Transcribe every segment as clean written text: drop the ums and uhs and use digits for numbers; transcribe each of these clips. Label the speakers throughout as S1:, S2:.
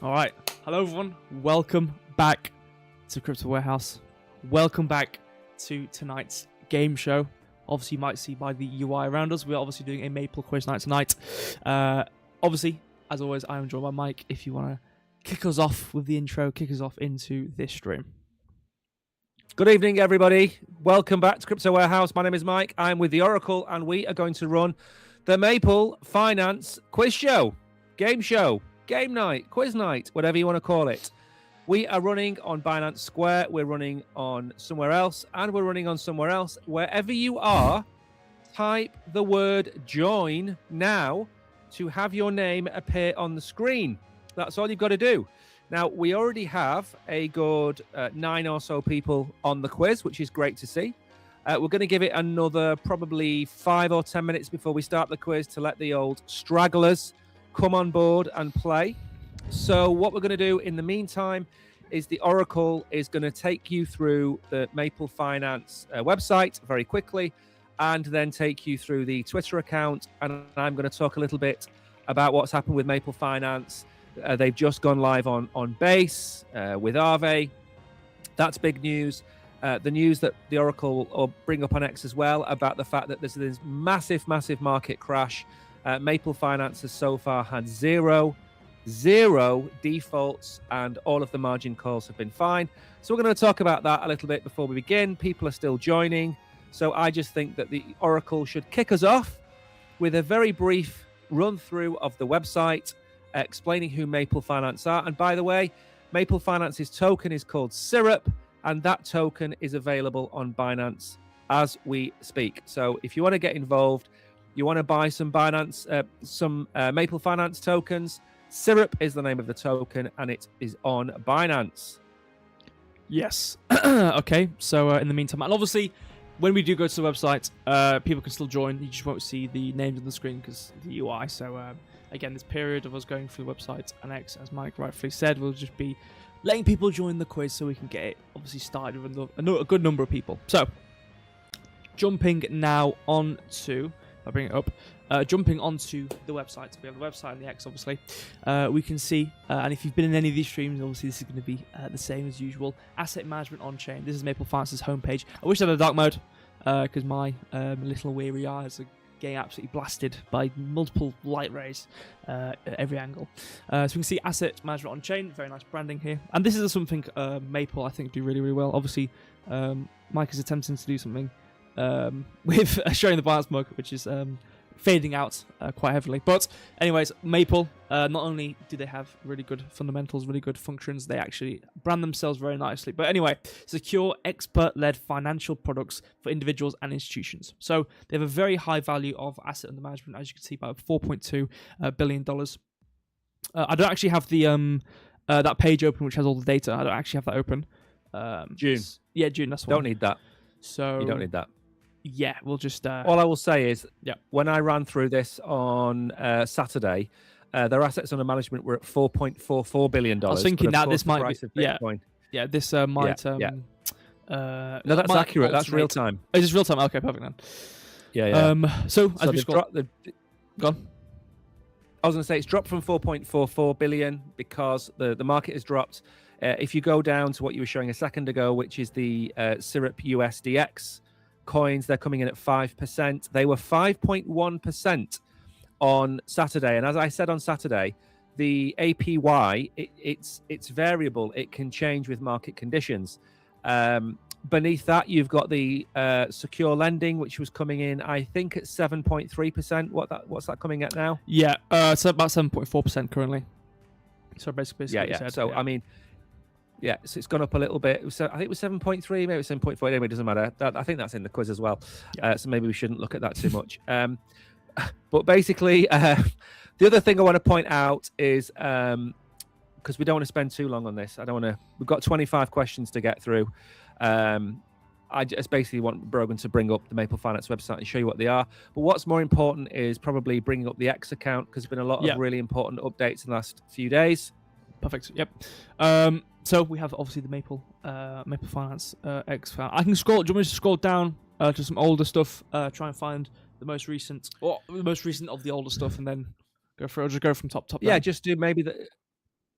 S1: All right. Hello, everyone. Welcome back to Crypto Warehouse. Welcome back to tonight's game show. Obviously, you might see by the UI around us, we're obviously doing a Maple quiz night tonight. Obviously, as always, I am joined by Mike. If you want to kick us off with the intro, kick us off into this stream.
S2: Good evening, everybody. Welcome back to Crypto Warehouse. My name is Mike. I'm with the Oracle, and we are going to run the Maple Finance Quiz Show, game night, quiz night, whatever you want to call it. We are running on Binance Square. We're running on somewhere else, and we're running on somewhere else. Wherever you are, type the word join now to have your name appear on the screen. That's all you've got to do. Now, we already have a good 9 or so people on the quiz, which is great to see. We're going to give it another probably 5 or 10 minutes before we start the quiz to let the old stragglers come on board and play. So what we're going to do in the meantime is the Oracle is going to take you through the Maple Finance website very quickly and then take you through the Twitter account. And I'm going to talk a little bit about what's happened with Maple Finance. They've just gone live on Base with Aave. That's big news. The news that the Oracle will bring up on X as well about the fact that there's this massive market crash. Maple Finance has so far had zero defaults, and all of the margin calls have been fine. So we're going to talk about that a little bit before we begin. People are still joining. So I just think that the Oracle should kick us off with a very brief run through of the website, explaining who Maple Finance are. And by the way, Maple Finance's token is called Syrup, and that token is available on Binance as we speak. So if you want to get involved, you want to buy some Maple Finance tokens, Syrup is the name of the token, and it is on Binance.
S1: Yes. Okay. So in the meantime, and obviously, when we do go to the website, people can still join. You just won't see the names on the screen because of the UI. So again, this period of us going through the website and X, as Mike rightfully said, will just be letting people join the quiz so we can get it obviously started with a good number of people. So jumping now onto, I'll bring it up. Jumping onto the website, we have the website and the X, obviously. We can see, and if you've been in any of these streams, obviously this is going to be the same as usual. Asset management on chain. This is Maple Finance's homepage. I wish I had a dark mode because my little weary eyes are getting absolutely blasted by multiple light rays at every angle. So we can see asset management on chain. Very nice branding here. And this is something Maple, I think, do really, really well. Obviously, Mike is attempting to do something with showing the balance market, which is fading out quite heavily. But anyways, Maple, not only do they have really good fundamentals, really good functions, they actually brand themselves very nicely. But anyway, secure expert-led financial products for individuals and institutions. So they have a very high value of asset under management, as you can see, by $4.2 billion. I don't actually have the that page open, which has all the data. I don't actually have that open.
S2: June.
S1: Yeah, June, that's one.
S2: Don't need that.
S1: So
S2: you don't need that.
S1: Yeah, we'll just...
S2: all I will say is, when I ran through this on Saturday, their assets under management were at $4.44 billion.
S1: I was thinking that this might be... Yeah, this might...
S2: No, that's accurate. That's real time.
S1: Oh, is this real time? Okay, perfect then.
S2: Yeah.
S1: So as we scroll... Go on.
S2: I was going to say, it's dropped from 4.44 billion because the market has dropped. If you go down to what you were showing a second ago, which is the Syrup USDX coins, they're coming in at 5%. They were 5.1% on Saturday, and as I said on Saturday, the APY it's variable. It can change with market conditions. Beneath that, you've got the secure lending, which was coming in, I think, at 7.3%. What's that coming at now?
S1: Yeah, it's about 7.4% currently. So basically,
S2: So I mean. Yeah, so it's gone up a little bit. I think it was 7.3, maybe it was 7.4. Anyway, it doesn't matter. I think that's in the quiz as well. So maybe we shouldn't look at that too much. But basically, the other thing I want to point out is, because we don't want to spend too long on this. We've got 25 questions to get through. I just basically want Brogan to bring up the Maple Finance website and show you what they are. But what's more important is probably bringing up the X account, because there's been a lot of really important updates in the last few days.
S1: Perfect. Yep. So we have obviously the Maple Finance X file. I can scroll. Do you want me to scroll down to some older stuff? Try and find the most recent, or the most recent of the older stuff, and then go for. I'll just go from top.
S2: Yeah,
S1: down.
S2: just do maybe the.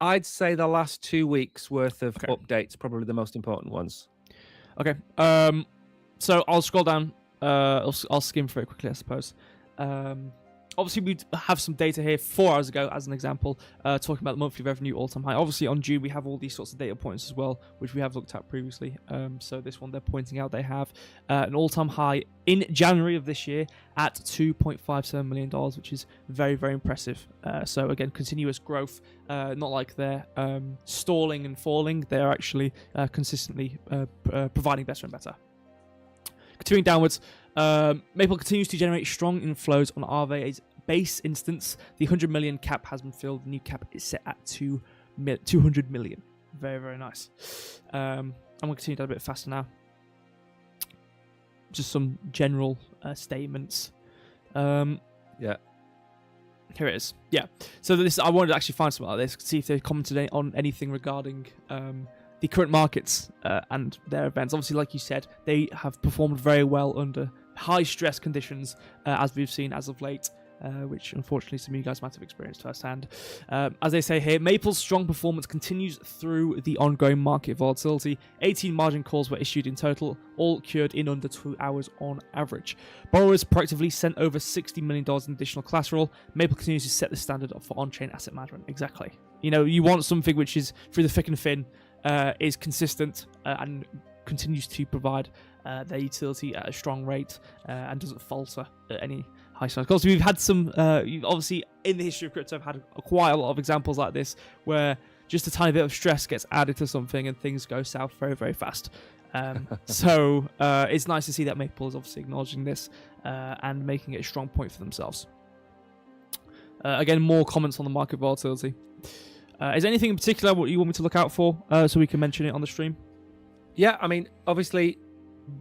S2: I'd say the last 2 weeks worth of
S1: Okay.
S2: updates, probably the most important ones.
S1: Okay. So I'll scroll down. I'll skim through it quickly, I suppose. Obviously, we have some data here 4 hours ago, as an example, talking about the monthly revenue all-time high. Obviously, on June, we have all these sorts of data points as well, which we have looked at previously. So this one, they're pointing out they have an all-time high in January of this year at $2.57 million, which is very, very impressive. So again, continuous growth, not like they're stalling and falling. They're actually consistently providing better and better. Continuing downwards, Maple continues to generate strong inflows on RVA's base instance. The 100 million cap has been filled. The new cap is set at 200 million. Very, very nice. I'm going to continue down a bit faster now. Just some general statements.
S2: Yeah.
S1: Here it is. Yeah. So I wanted to actually find something like this, see if they commented on anything regarding the current markets and their events. Obviously, like you said, they have performed very well under high stress conditions, as we've seen as of late, which unfortunately some of you guys might have experienced firsthand. As they say here, Maple's strong performance continues through the ongoing market volatility. 18 margin calls were issued in total, all cured in under 2 hours on average. Borrowers proactively sent over $60 million in additional collateral. Maple continues to set the standard for on-chain asset management. Exactly. You want something which is through the thick and thin, is consistent and continues to provide their utility at a strong rate and doesn't falter at any high signs. Of course, we've had some, obviously, in the history of crypto, I've had quite a lot of examples like this where just a tiny bit of stress gets added to something and things go south very, very fast. So it's nice to see that Maple is obviously acknowledging this and making it a strong point for themselves. Again, more comments on the market volatility. Is there anything in particular what you want me to look out for so we can mention it on the stream?
S2: Yeah, I mean, obviously,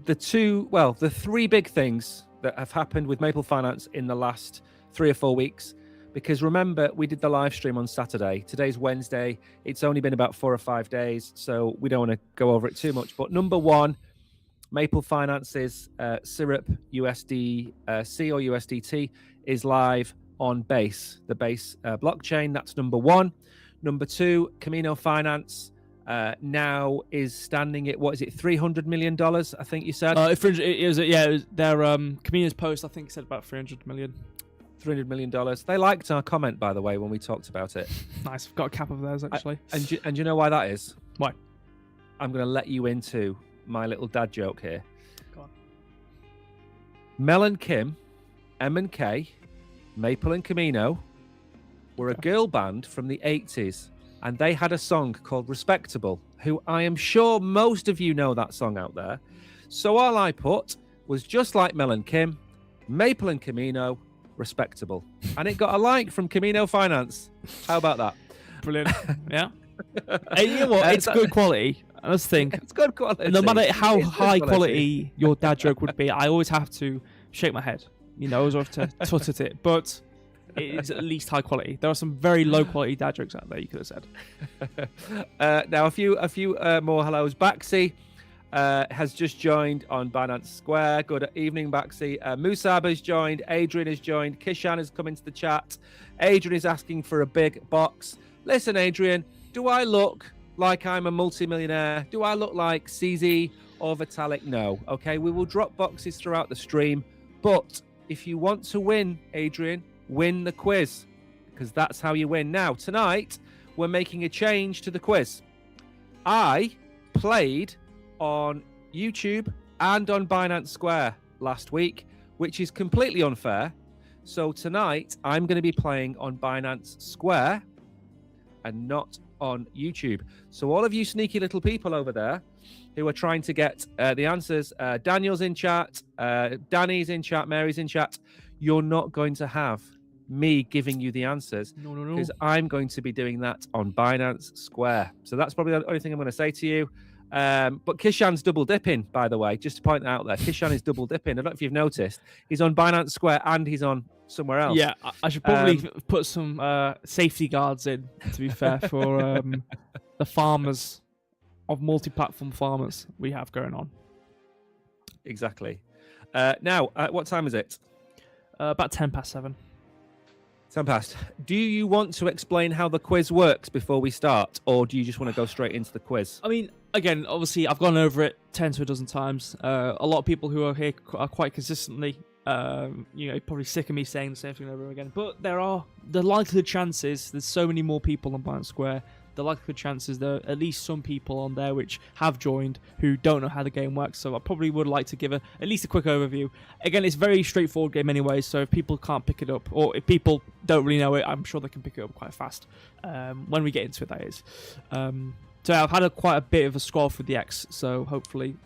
S2: the 3 big things that have happened with Maple Finance in the last 3 or 4 weeks, because remember, we did the live stream on Saturday. Today's Wednesday. It's only been about 4 or 5 days, so we don't want to go over it too much. But number one, Maple Finance's Syrup USDC or USDT is live on Base, the Base blockchain. That's number one. Number two, Camino Finance now is standing at, what is it, $300 million, I think you said?
S1: Their Camino's post, I think, said about $300 million.
S2: $300 million. They liked our comment, by the way, when we talked about it.
S1: Nice. I've got a cap of theirs, actually.
S2: And you know why that is?
S1: Why?
S2: I'm going to let you into my little dad joke here.
S1: Go on.
S2: Mel and Kim, M and K, Maple and Camino were a girl band from the 80s, and they had a song called Respectable, who I am sure most of you know that song out there. So all I put was just like Mel and Kim, Maple and Camino, Respectable. And it got a like from Camino Finance. How about that?
S1: Brilliant. Yeah. Hey, you know what? It's good quality. Let's think.
S2: It's good quality.
S1: No matter how high quality your dad joke would be, I always have to shake my head. I always have to tut at it. But it is at least high quality. There are some very low quality dad jokes out there, you could have said.
S2: Now, a few more hellos. Baxi has just joined on Binance Square. Good evening, Baxi. Musab has joined. Adrian has joined. Kishan has come into the chat. Adrian is asking for a big box. Listen, Adrian, do I look like I'm a multimillionaire? Do I look like CZ or Vitalik? No. Okay, we will drop boxes throughout the stream. But if you want to win, Adrian, win the quiz, because that's how you win. Now, tonight, we're making a change to the quiz. I played on YouTube and on Binance Square last week, which is completely unfair. So tonight, I'm going to be playing on Binance Square and not on YouTube. So all of you sneaky little people over there who are trying to get the answers, Daniel's in chat, Danny's in chat, Mary's in chat, you're not going to have me giving you the answers, because I'm going to be doing that on Binance Square. So that's probably the only thing I'm going to say to you. But Kishan's double dipping, by the way, just to point that out there. Kishan is double dipping. I don't know if you've noticed. He's on Binance Square and he's on somewhere else.
S1: Yeah, I should probably put some safety guards in, to be fair, for the farmers of multi-platform farmers we have going on.
S2: Exactly. Now, what time is it?
S1: About 7:10.
S2: 10 past. Do you want to explain how the quiz works before we start, or do you just want to go straight into the quiz?
S1: I mean, again, obviously, I've gone over it 10 to a dozen times. A lot of people who are here are quite consistently, probably sick of me saying the same thing over and over again. But there are the likelihood chances. There's so many more people on Binance Square. The likelihood chances there are at least some people on there which have joined who don't know how the game works. So I probably would like to give at least a quick overview. Again, it's a very straightforward game anyway. So if people can't pick it up, or if people don't really know it, I'm sure they can pick it up quite fast when we get into it. That is. So I've had quite a bit of a scroll through the X, so hopefully,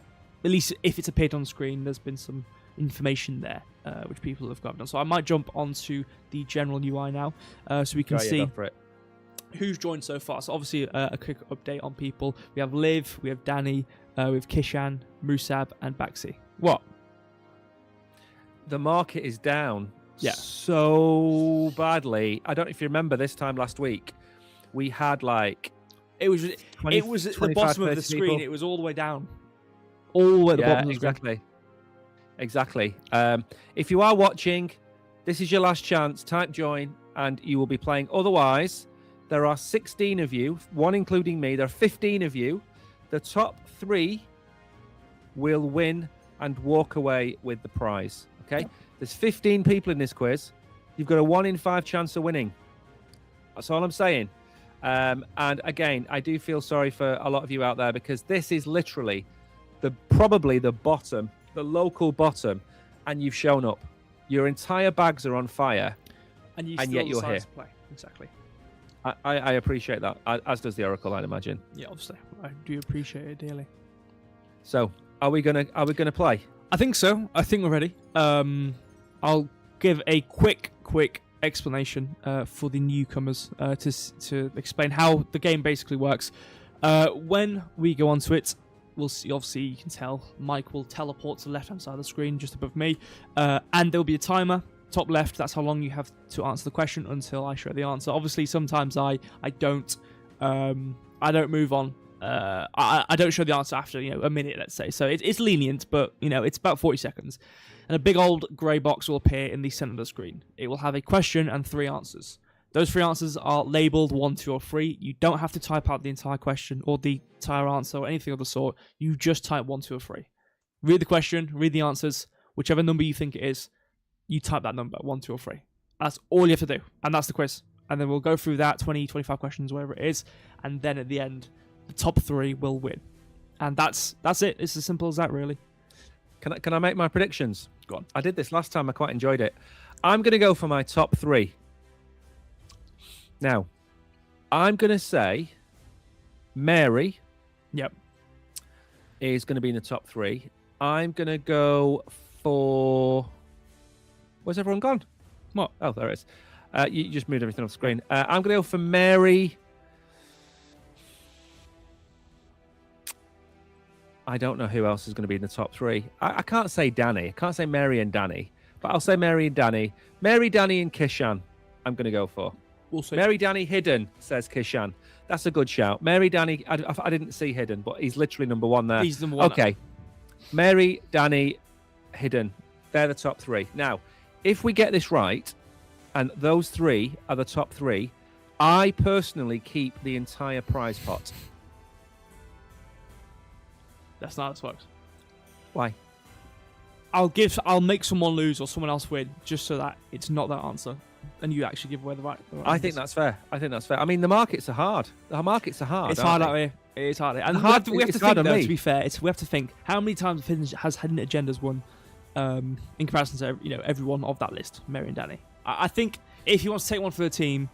S1: at least if it's appeared on screen, there's been some information there, which people have gotten. So I might jump onto the general UI now, so we can see who's joined so far. So obviously a quick update on people. We have Liv, we have Danny, we have Kishan, Musab, and Baxi. What?
S2: The market is down so badly. I don't know if you remember this time last week, we had like...
S1: It was at the bottom of the screen. People. It was all the way down. All the way at the bottom of the screen.
S2: Exactly. If you are watching, this is your last chance. Type join and you will be playing. Otherwise, there are 16 of you, one including me. There are 15 of you. The top 3 will win and walk away with the prize. Okay? Yep. There's 15 people in this quiz. You've got a 1 in 5 chance of winning. That's all I'm saying. And again, I do feel sorry for a lot of you out there because this is literally probably the bottom, the local bottom, and you've shown up. Your entire bags are on fire, and yet you're here.
S1: To play. Exactly.
S2: I appreciate that, as does the Oracle, I'd imagine.
S1: Yeah, obviously, I do appreciate it dearly.
S2: So, are we gonna play?
S1: I think so. I think we're ready. I'll give a quick explanation for the newcomers to explain how the game basically works. When we go onto it, we'll see. Obviously, you can tell Mike will teleport to the left-hand side of the screen, just above me, and there will be a timer. Top left, that's how long you have to answer the question until I show the answer. Obviously, sometimes I don't move on. I don't show the answer after a minute, let's say. So it's lenient, but it's about 40 seconds. And a big old grey box will appear in the center of the screen. It will have a question and 3 answers. Those 3 answers are labeled 1, 2, or 3. You don't have to type out the entire question or the entire answer or anything of the sort. You just type 1, 2, or 3. Read the question, read the answers, whichever number you think it is. You type that number, 1, 2, or 3. That's all you have to do. And that's the quiz. And then we'll go through that, 20, 25 questions, whatever it is. And then at the end, the top 3 will win. And that's it. It's as simple as that, really.
S2: Can I make my predictions?
S1: Go on.
S2: I did this last time. I quite enjoyed it. I'm going to go for my top 3. Now, I'm going to say Mary is going to be in the top 3. I'm going to go for... Where's everyone gone?
S1: What?
S2: Oh, there it is. You just moved everything off the screen. I'm going to go for Mary. I don't know who else is going to be in the top 3. I can't say Danny. I can't say Mary and Danny. But I'll say Mary and Danny. Mary, Danny, and Kishan I'm going to go for.
S1: We'll see.
S2: Mary, Danny, Hidden, says Kishan. That's a good shout. Mary, Danny, I didn't see Hidden, but he's literally number 1 there.
S1: He's number 1.
S2: Okay. Mary, Danny, Hidden. They're the top 3. Now, if we get this right, and those 3 are the top 3, I personally keep the entire prize pot.
S1: That's not how this works.
S2: Why?
S1: I'll make someone lose or someone else win, just so that it's not that answer, and you actually give away the right
S2: I think that's fair. I mean, the markets are hard.
S1: It's hard out here. It is hard. And we have to think, though, to be fair, we have to think how many times has Hidden Agendas won in comparison to everyone of that list, Mary and Danny. I think if he wants to take one for the team,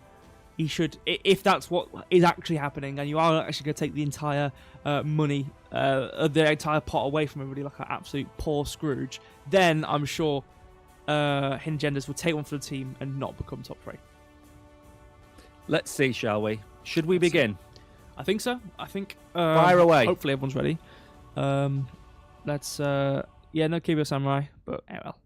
S1: he should. If that's what is actually happening, and you are actually going to take the entire money, the entire pot away from everybody like an absolute poor Scrooge, then I'm sure Hidden Agendas will take one for the team and not become top 3.
S2: Let's see, shall we? Should we begin?
S1: I think so. I think
S2: fire away.
S1: Hopefully everyone's ready. Let's no KBO Samurai, but well.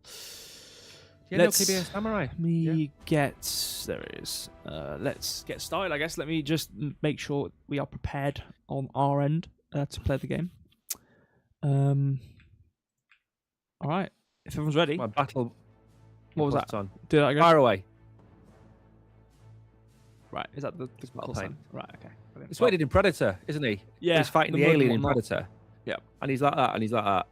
S2: Let's no KBO Samurai.
S1: There it is. Let's get started, I guess. Let me just make sure we are prepared on our end to play the game. All right. If everyone's ready.
S2: My battle.
S1: What was that?
S2: On.
S1: Do that again.
S2: Fire away.
S1: Right, is that the
S2: battle
S1: sign?
S2: paint.
S1: Right, okay.
S2: It's what he did in Predator, isn't he?
S1: Yeah,
S2: He's fighting
S1: the
S2: the
S1: mud and
S2: alien in
S1: whatnot.
S2: Predator.
S1: Yep.
S2: And he's like that, and he's like that.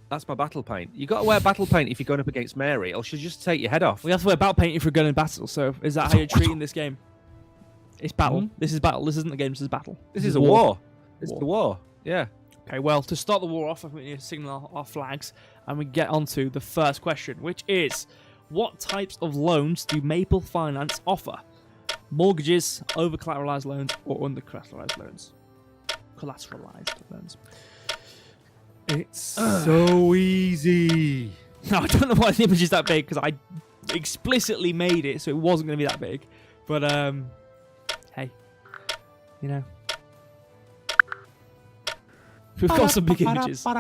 S2: That's my battle paint. You got to wear battle paint if you're going up against Mary, or she'll just take your head off.
S1: We have to wear battle paint if we're going in battle. So is that how you're treating this game? It's battle. This is battle. This isn't a game. This is battle.
S2: This is a war. It's the war. Yeah.
S1: Okay. Well, to start the war off, I think we need to signal our flags, and we get onto the first question, which is, what types of loans do Maple Finance offer? Mortgages, over-collateralized loans, or under-collateralized loans? Collateralized loans.
S2: It's so easy.
S1: No, I don't know why the image is that big, because I explicitly made it so it wasn't going to be that big. But, hey, you know. We've got some big images.
S2: What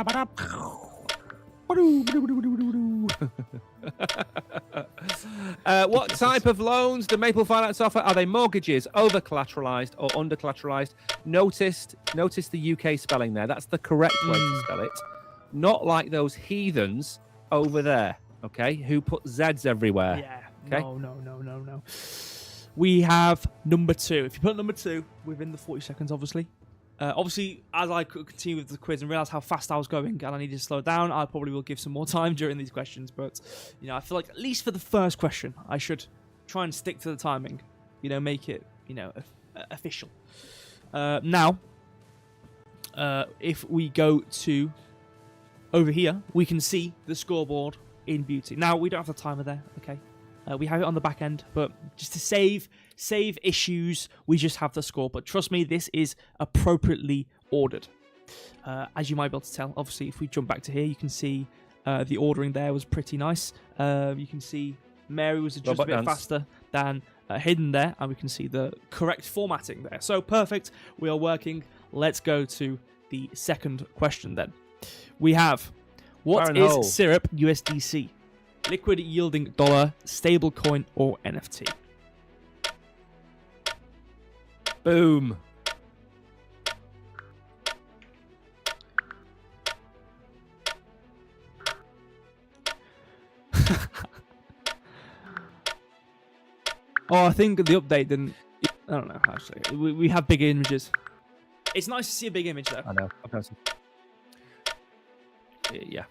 S2: type of loans do Maple Finance offer? Are they mortgages, over-collateralized, or under-collateralized? Notice the UK spelling there. That's the correct way to spell it. Not like those heathens over there, okay, who put Zs everywhere.
S1: Yeah.
S2: Okay?
S1: No. We have number 2. If you put number 2 within the 40 seconds, obviously. Obviously, as I continue with the quiz and realize how fast I was going and I needed to slow down, I probably will give some more time during these questions. But, you know, I feel like at least for the first question, I should try and stick to the timing. You know, make it, you know, official. Now, if we go to over here, we can see the scoreboard in beauty. Now, we don't have the timer there, okay? We have it on the back end, but just to save issues, we just have the score. But trust me, this is appropriately ordered. As you might be able to tell, obviously, if we jump back to here, you can see the ordering there was pretty nice. You can see Mary was just a bit faster than Hidden there, and we can see the correct formatting there. So perfect, we are working. Let's go to the second question then. We have, what is Syrup USDC? Liquid yielding dollar, stable coin, or NFT?
S2: Boom.
S1: Oh, I think the update didn't. I don't know, actually. We have big images. It's nice to see a big image, though.
S2: I know. Yeah.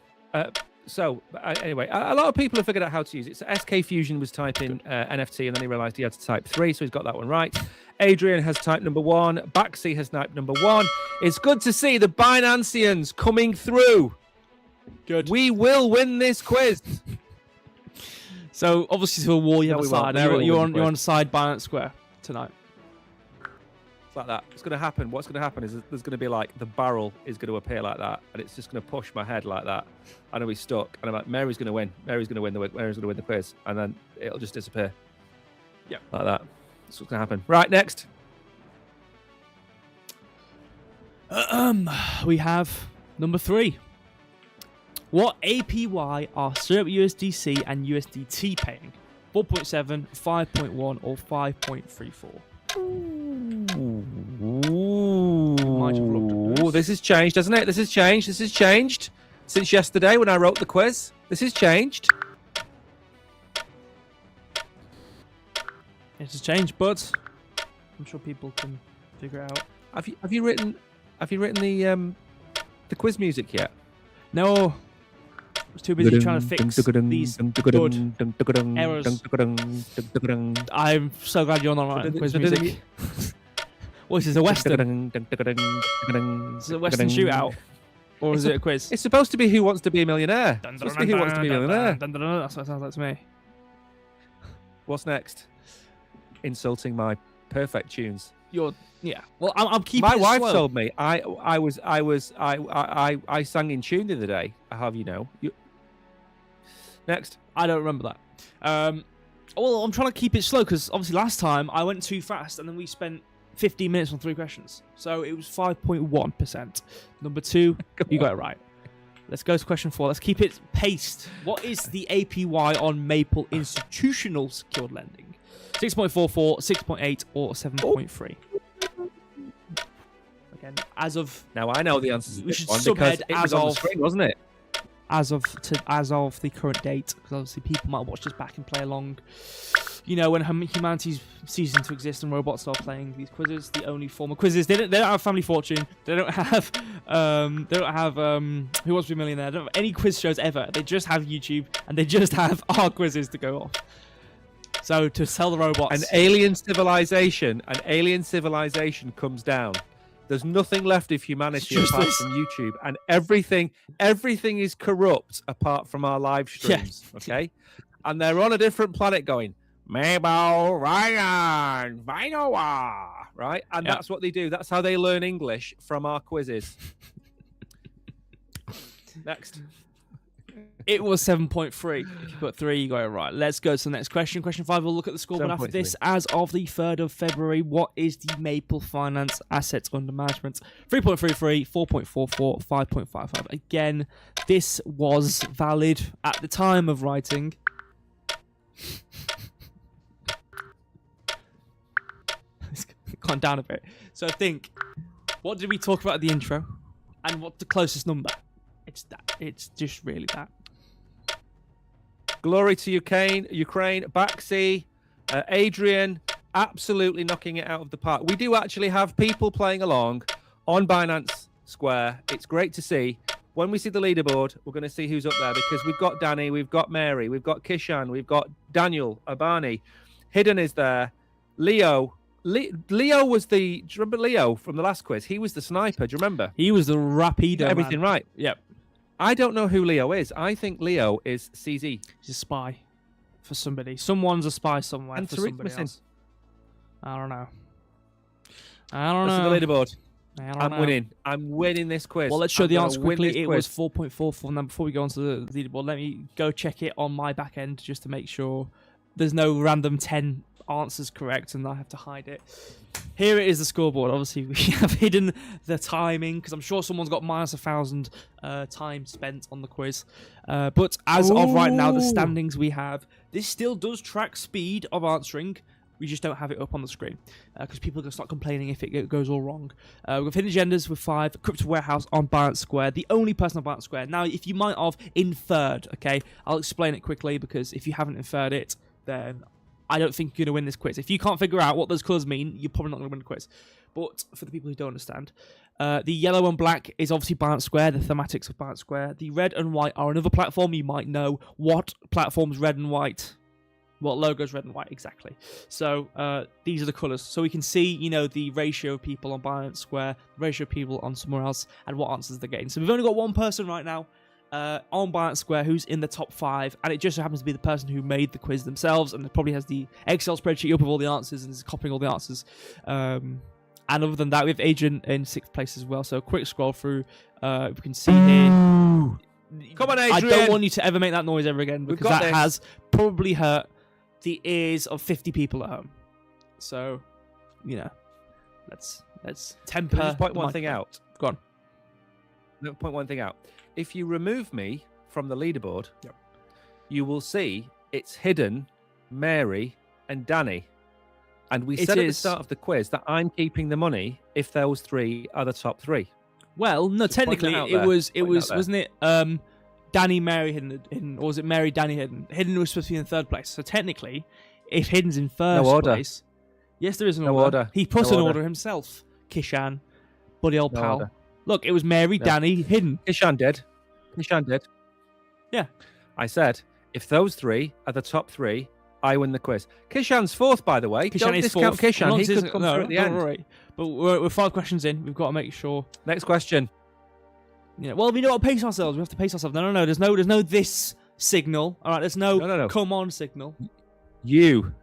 S2: Anyway, a lot of people have figured out how to use it. So SK Fusion was typing NFT, and then he realized he had to type 3, so he's got that one right. Adrian has typed number 1. Baxi has typed number 1. It's good to see the Binanceans coming through.
S1: Good.
S2: We will win this quiz.
S1: So obviously, to a war you have a side. You're on side Binance Square tonight.
S2: It's like that. It's going to happen. What's going to happen is there's going to be like the barrel is going to appear like that, and it's just going to push my head like that. And I'll be stuck. And I'm like, Mary's going to win. Mary's going to win the quiz, and then it'll just disappear.
S1: Yeah,
S2: like that. That's what's going to happen. Right, next.
S1: We have number 3. What APY are Syrup USDC and USDT paying? 4.7, 5.1, or 5.34?
S2: Ooh, this has changed, doesn't it? This has changed since yesterday when I wrote the quiz. This has changed.
S1: It has changed, but I'm sure people can figure it out.
S2: Have you written the quiz music yet?
S1: No. I was too busy trying to fix these good errors. I'm so glad you're not writing quiz music. What is this, a Western? Is it a Western shootout? Or is it a quiz?
S2: It's supposed to be Who Wants to Be a Millionaire. It's supposed to be Who Wants to Be a Millionaire.
S1: That's what it sounds like to me.
S2: What's next? Insulting my perfect tunes.
S1: Yeah. Well, I'm keeping.
S2: My wife
S1: slow.
S2: told me I sang in tune the other day. I have Next.
S1: I don't remember that. Well, I'm trying to keep it slow because obviously last time I went too fast and then we spent 15 minutes on 3 questions. So it was 5.1%. Number 2, you got it right. Let's go to question 4. Let's keep it paced. What is the APY on Maple institutional secured lending? 6.44, 6.8, or 7.3? Again, as of
S2: now, I know the answer.
S1: We should
S2: because
S1: subhead
S2: it was on the screen, wasn't it?
S1: as of the current date, because obviously people might watch this back and play along. You know, when humanity's ceasing to exist and robots are playing these quizzes, the only form of quizzes. They don't have Family Fortune. They don't have Who Wants to Be a Millionaire. They don't have any quiz shows ever. They just have YouTube, and they just have our quizzes to go off. So to sell the robots,
S2: an alien civilization comes down. There's nothing left of humanity apart from YouTube, and everything is corrupt apart from our live streams. Yes. Okay, and they're on a different planet going, Mabel, Ryan, Vinoa, right? And that's what they do. That's how they learn English, from our quizzes. Next.
S1: It was 7.3. If you put 3, you got it right. Let's go to the next question. Question 5, we'll look at the scoreboard after this. As of the 3rd of February, what is the Maple Finance assets under management? 3.33, 4.44, 5.55. Again, this was valid at the time of writing. It's gone down a bit. So think, what did we talk about at the intro? And what's the closest number? It's that. It's just really that.
S2: Glory to Ukraine, Baxi, Adrian, absolutely knocking it out of the park. We do actually have people playing along on Binance Square. It's great to see. When we see the leaderboard, we're going to see who's up there, because we've got Danny, we've got Mary, we've got Kishan, we've got Daniel, Abani. Hidden is there. Leo was the... Do you remember Leo from the last quiz? He was the sniper. Do you remember?
S1: He was the rapido.
S2: Everything right.
S1: Yep.
S2: I don't know who Leo is. I think Leo is CZ.
S1: He's a spy for somebody. Someone's a spy somewhere
S2: and
S1: for
S2: Tariq
S1: somebody
S2: missing.
S1: else. I don't know. Let's
S2: see the leaderboard.
S1: I'm
S2: winning. I'm winning this quiz.
S1: Well, let's show the answer quickly. It was 4.44. And then before we go on to the leaderboard, let me go check it on my back end just to make sure there's no random 10 answers correct and I have to hide it. Here it is, the scoreboard. Obviously, we have hidden the timing because I'm sure someone's got minus 1,000 time spent on the quiz. But as of right now, the standings we have, this still does track speed of answering. We just don't have it up on the screen because people are going to start complaining if it goes all wrong. We've got Hidden Agendas with 5, Crypto Warehouse on Binance Square, the only person on Binance Square. Now, if you might have inferred, okay, I'll explain it quickly because if you haven't inferred it, then I don't think you're going to win this quiz. If you can't figure out what those colours mean, you're probably not going to win the quiz. But for the people who don't understand, the yellow and black is obviously Binance Square, the thematics of Binance Square. The red and white are another platform. You might know what platform's red and white. What logo's red and white, exactly. So these are the colours. So we can see, you know, the ratio of people on Binance Square, the ratio of people on somewhere else, and what answers they're getting. So we've only got one person right now on Binance Square who's in the top 5, and it just so happens to be the person who made the quiz themselves, and probably has the Excel spreadsheet up with all the answers and is copying all the answers. And other than that, we have Adrian in 6th place as well. So a quick scroll through. We can see here.
S2: Come on, Adrian.
S1: I don't want you to ever make that noise ever again because that has probably hurt the ears of 50 people at home. So, you know, let's temper.
S2: Just point one thing out.
S1: Go on.
S2: No, point one thing out. If you remove me from the leaderboard, you will see it's Hidden, Mary, and Danny. And we said at the start of the quiz that I'm keeping the money if those 3 are the top 3.
S1: Well, no, technically it was wasn't it? Danny, Mary, Hidden, or was it Mary, Danny, Hidden? Hidden was supposed to be in 3rd place. So technically, if Hidden's in 1st place, yes, there is an order. He put an order himself. Kishan, buddy old pal.
S2: Order.
S1: Look, it was Mary, Danny, Hidden.
S2: Kishan did.
S1: Yeah.
S2: I said, if those 3 are the top 3, I win the quiz. Kishan's 4th, by the way. Don't discount Kishan. He could come through at the end.
S1: Right. But we're 5 questions in. We've got to make sure.
S2: Next question.
S1: Yeah, well, we know what to pace ourselves. We have to pace ourselves. No. There's no this signal. All right, there's no. Come on signal.
S2: You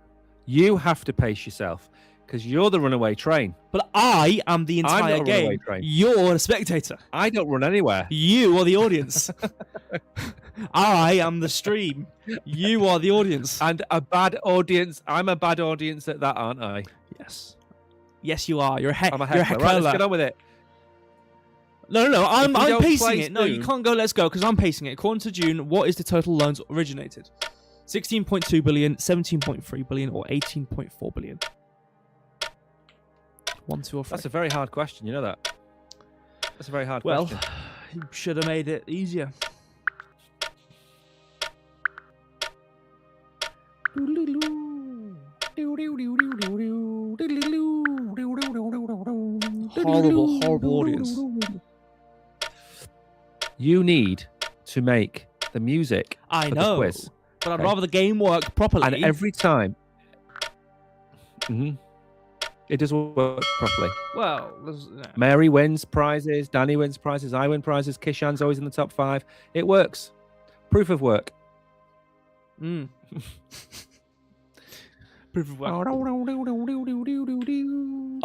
S2: have to pace yourself because you're the runaway train.
S1: But I am the entire game. You're a spectator.
S2: I don't run anywhere.
S1: You are the audience. I am the stream. You are the audience.
S2: And a bad audience. I'm a bad audience at that, aren't I?
S1: Yes. Yes, you are. You're a
S2: I'm a heckler. Right, let's get on with it.
S1: No. I'm pacing it. No, you can't go. Let's go because I'm pacing it. According to June, what is the total loans originated? 16.2 billion, 17.3 billion, or 18.4 billion? 1, 2, or 3.
S2: That's a very hard question. You know that. That's a very hard question.
S1: Well, you should have made it easier. Horrible audience.
S2: You need to make the music
S1: I
S2: for
S1: know,
S2: the quiz.
S1: but I'd rather the game work properly.
S2: And every time... It does work properly.
S1: Well,
S2: Mary wins prizes, Danny wins prizes, I win prizes, Kishan's always in the top 5. It works. Proof of work.
S1: Proof of work. Oh,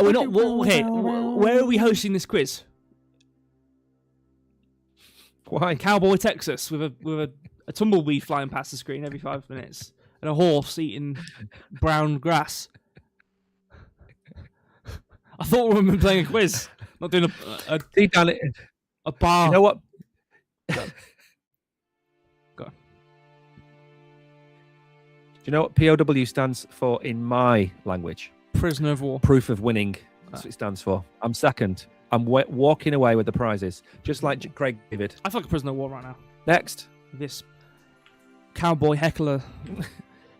S1: we're not. Okay, where are we hosting this quiz?
S2: Why?
S1: Cowboy, Texas, with a tumbleweed flying past the screen every 5 minutes and a horse eating brown grass. I thought we were playing a quiz, not doing a bar.
S2: You know what?
S1: Go on.
S2: Do you know what POW stands for in my language?
S1: Prisoner of war.
S2: Proof of winning. That's what it stands for. I'm second. I'm walking away with the prizes, just like Craig David.
S1: I feel like a prisoner of war right now.
S2: Next.
S1: This cowboy heckler.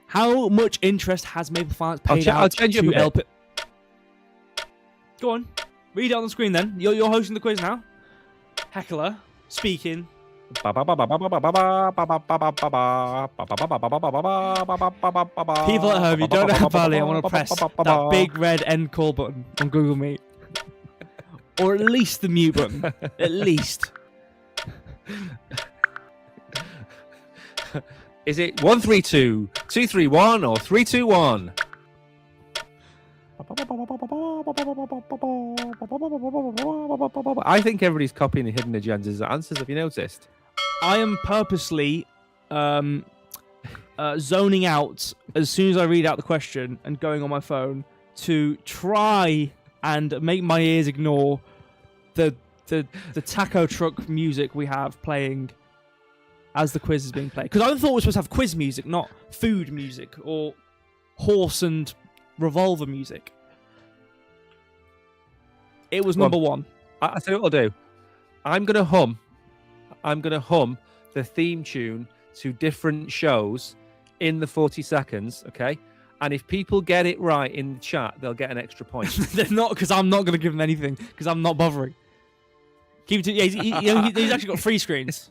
S1: How much interest has Maple Finance paid out to LP? Go on. Read it on the screen then. You're hosting the quiz now. Heckler speaking. People at home, you don't know how badly I want to press that big red end call button on Google Meet. Or at least the mute button. At least.
S2: Is it 132, 231, or 321? I think everybody's copying the hidden agendas answers. Have you noticed?
S1: I am purposely zoning out as soon as I read out the question and going on my phone to try and make my ears ignore the taco truck music we have playing as the quiz is being played. Because I thought we were supposed to have quiz music, not food music or horse and revolver music. It was number one.
S2: I tell you what I'll do. I'm gonna hum the theme tune to different shows in the 40 seconds, okay? And if people get it right in the chat, they'll get an extra point.
S1: They're not, because I'm not going to give them anything, because I'm not bothering. Keep it to, yeah, he's actually got 3 screens.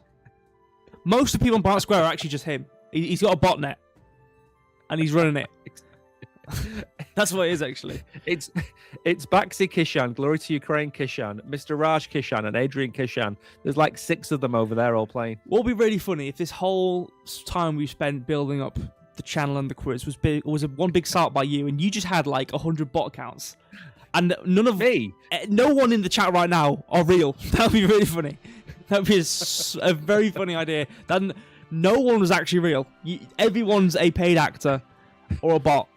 S1: Most of the people on Binance Square are actually just him. He's got a botnet, and he's running it. That's what it is, actually.
S2: It's Baxi Kishan, Glory to Ukraine Kishan, Mr. Raj Kishan, and Adrian Kishan. There's like 6 of them over there all playing.
S1: What would be really funny if this whole time we spent building up the channel and the quiz was one big start by you, and you just had like 100 bot accounts, and none of
S2: me,
S1: no one in the chat right now are real. That would be really funny. That would be a very funny idea. Then no one was actually real. Everyone's a paid actor or a bot.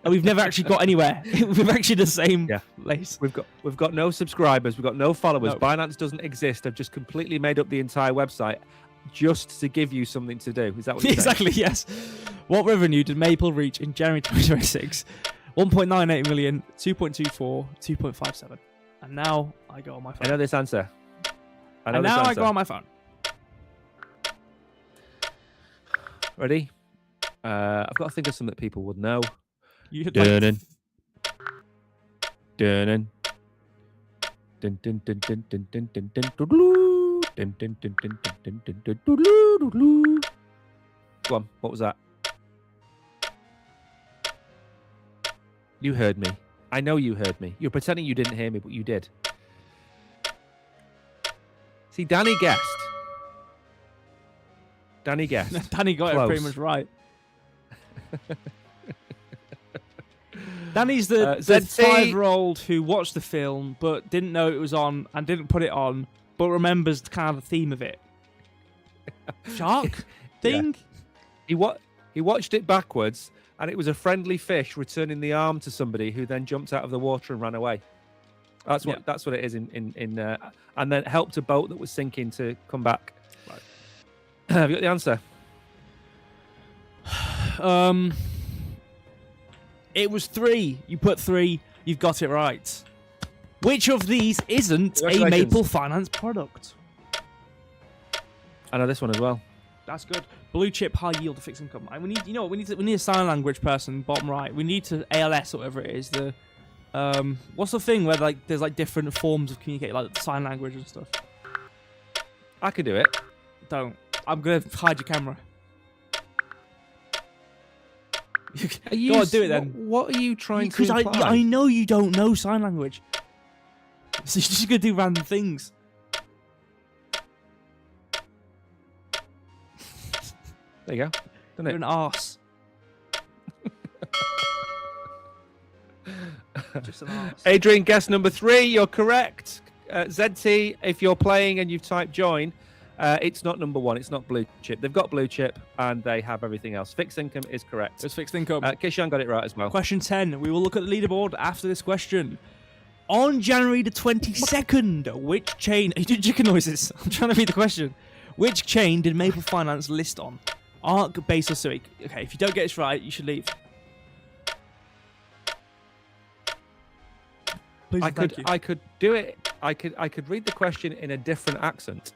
S1: And we've never actually got anywhere. We've actually the same place.
S2: We've got no subscribers. We've got no followers.
S1: No.
S2: Binance doesn't exist. I've just completely made up the entire website just to give you something to do. Is that what you're
S1: Exactly,
S2: saying?
S1: yes. What revenue did Maple reach in January 2026? 1.98 million, 2.24, 2.57. And now I go on my phone.
S2: I know this answer.
S1: I go on my phone.
S2: Ready? I've got to think of something that people would know.
S1: You hit
S2: Dun dun dun dun dun dun dun dun dun dun dun dun dun dun dun dun dun dun. Go on, what was that? You heard me. I know you heard me. You're pretending you didn't hear me, but you did. See, Danny guessed. Danny guessed.
S1: Danny got it pretty much right. Danny's the 5-year-old who watched the film but didn't know it was on and didn't put it on, but remembers kind of the theme of it. Shark thing?
S2: Yeah. He watched it backwards, and it was a friendly fish returning the arm to somebody who then jumped out of the water and ran away. That's what it is and then helped a boat that was sinking to come back. Right. Have you got the answer?
S1: It was 3. You put 3. You've got it right. Which of these isn't a Maple Finance product?
S2: I know this one as well.
S1: That's good. Blue chip, high yield, fixed income. And we need, you know what? We need a sign language person, bottom right. We need to ALS or whatever it is. The what's the thing where like there's like different forms of communicating, like sign language and stuff.
S2: I can do it.
S1: Don't. I'm gonna hide your camera. Go on, do it then.
S2: What are you trying to imply?
S1: Because I know you don't know sign language. So you're just gonna do random things.
S2: There you go. Done
S1: You're
S2: it.
S1: an arse. Just an arse.
S2: Adrian, guess number 3. You're correct. ZT, if you're playing and you've typed join, it's not number 1. It's not blue chip. They've got blue chip and they have everything else. Fixed income is correct.
S1: It's fixed income.
S2: Kishan got it right as well.
S1: Question 10. We will look at the leaderboard after this question. On January the 22nd, which chain... Are you doing chicken noises? I'm trying to read the question. Which chain did Maple Finance list on? Arc, Base, or Sui? Okay, if you don't get this right, you should leave. Please,
S2: I could do it. I could read the question in a different accent,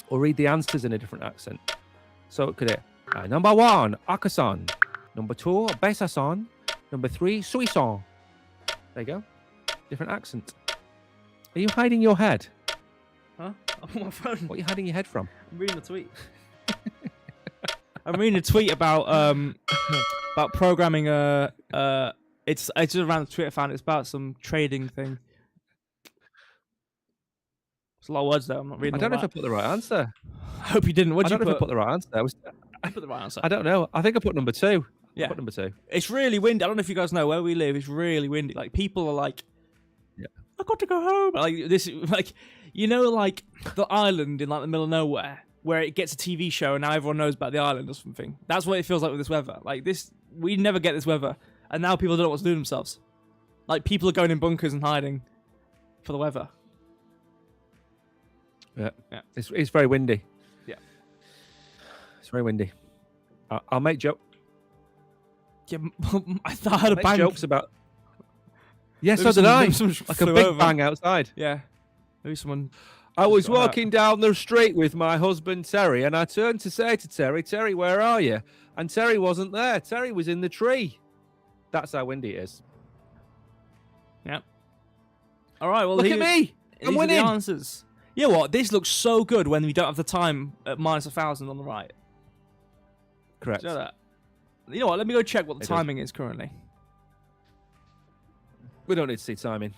S2: or read the answers in a different accent. So could it? Number 1, Akasan. Number 2, Besasan. Number 3, Suison. There you go. Different accent. Are you hiding your head?
S1: Huh? I'm on my phone.
S2: What are you hiding your head from?
S1: I'm reading a tweet. I'm reading a tweet about programming. It's just around the Twitter fan. It's about some trading thing. It's a lot of words though. I'm not reading.
S2: I don't know if I put the right answer.
S1: I hope you didn't. What did you
S2: I don't know
S1: put?
S2: if I put the right answer.
S1: I put the right answer.
S2: I don't know. I think I put number 2.
S1: Yeah.
S2: I put number 2.
S1: It's really windy. I don't know if you guys know where we live. It's really windy. Like people are like,
S2: yeah,
S1: I got to go home. Like this, like you know, like the island in like the middle of nowhere where it gets a TV show and now everyone knows about the island or something. That's what it feels like with this weather. Like this, we never get this weather, and now people don't know what to do themselves. Like people are going in bunkers and hiding for the weather.
S2: Yeah. It's very windy.
S1: Yeah.
S2: It's very windy. I'll make joke.
S1: Yeah, I thought I had a
S2: Make
S1: bang.
S2: jokes about. Yeah, so did I. Like a big bang outside.
S1: Yeah. Maybe someone.
S2: I was walking down the street with my husband Terry, and I turned to say to Terry, "Terry, where are you?" And Terry wasn't there. Terry was in the tree. That's how windy it is.
S1: Yeah. All right. Well,
S2: look at me. I'm winning.
S1: The answers. You know what? This looks so good when we don't have the time at minus 1,000 on the right.
S2: Correct.
S1: You know that? You know what? Let me go check what the timing is currently.
S2: We don't need to see timing.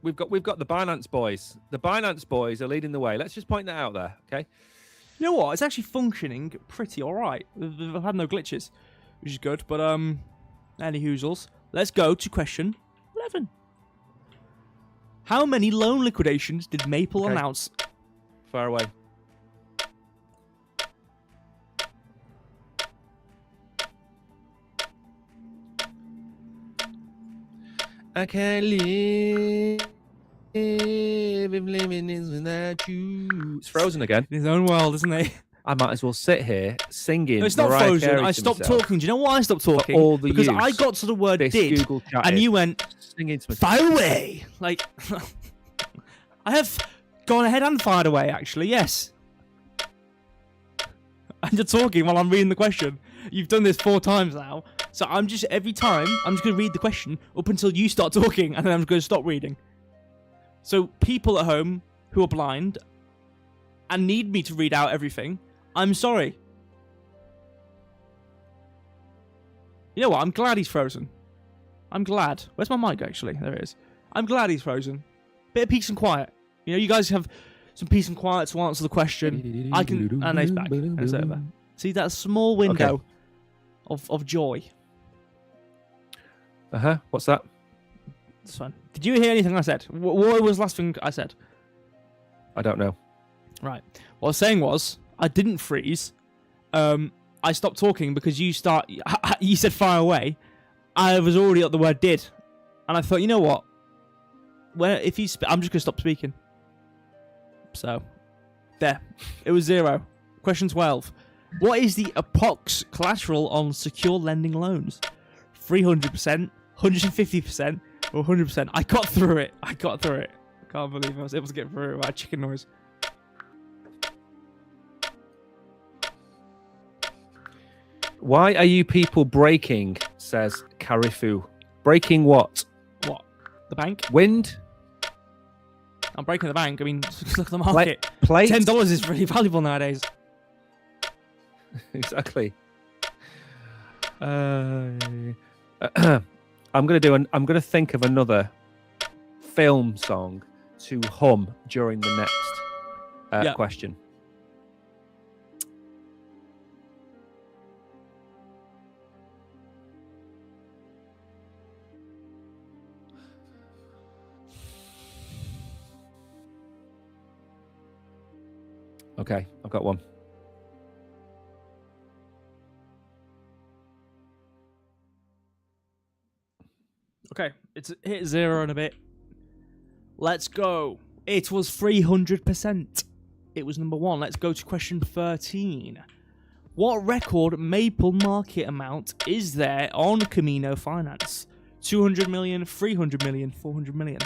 S2: We've got the Binance boys. The Binance boys are leading the way. Let's just point that out there, okay?
S1: You know what? It's actually functioning pretty all right. We've had no glitches, which is good. But any hoozles. Let's go to question 11. How many loan liquidations did Maple announce?
S2: Far away. I can't live if living is without you. It's frozen again.
S1: In his own world, isn't he?
S2: I might as well sit here singing.
S1: No, it's not
S2: Mariah
S1: frozen.
S2: Carey
S1: I
S2: to
S1: stopped
S2: myself.
S1: talking. Do you know why I stopped talking?
S2: All the
S1: because
S2: use
S1: I got to the word
S2: this
S1: did,
S2: Google chatted,
S1: and you went
S2: singing to myself.
S1: fire away. Like, I have gone ahead and fired away, actually, yes. And you're talking while I'm reading the question. You've done this 4 times now. So I'm just, every time, I'm just going to read the question up until you start talking, and then I'm going to stop reading. So people at home who are blind and need me to read out everything, I'm sorry. You know what? I'm glad he's frozen. I'm glad. Where's my mic, actually? There it is. I'm glad he's frozen. Bit of peace and quiet. You know, you guys have some peace and quiet to answer the question. I can... And he's back. And it's over. See that small window of joy.
S2: Uh-huh. What's that?
S1: It's fine. Did you hear anything I said? What was the last thing I said?
S2: I don't know.
S1: Right. What I was saying was, I didn't freeze. I stopped talking because you said fire away. I was already at the word did. And I thought, you know what? I'm just going to stop speaking. So, there. It was 0. Question 12. What is the approx collateral on secure lending loans? 300%, 150%, or 100%? I got through it. I can't believe I was able to get through it without chicken noise.
S2: Why are you people breaking? Says Carifu. Breaking what?
S1: What? The bank?
S2: Wind?
S1: I'm breaking the bank. I mean, look at the market.
S2: Plate?
S1: $10 is really valuable nowadays.
S2: Exactly. I'm gonna think of another film song to hum during the next question. Okay, I've got one.
S1: Okay, it's hit 0 in a bit. Let's go. It was 300%. It was number 1. Let's go to question 13. What record Maple market amount is there on Camino Finance? 200 million, 300 million, 400 million.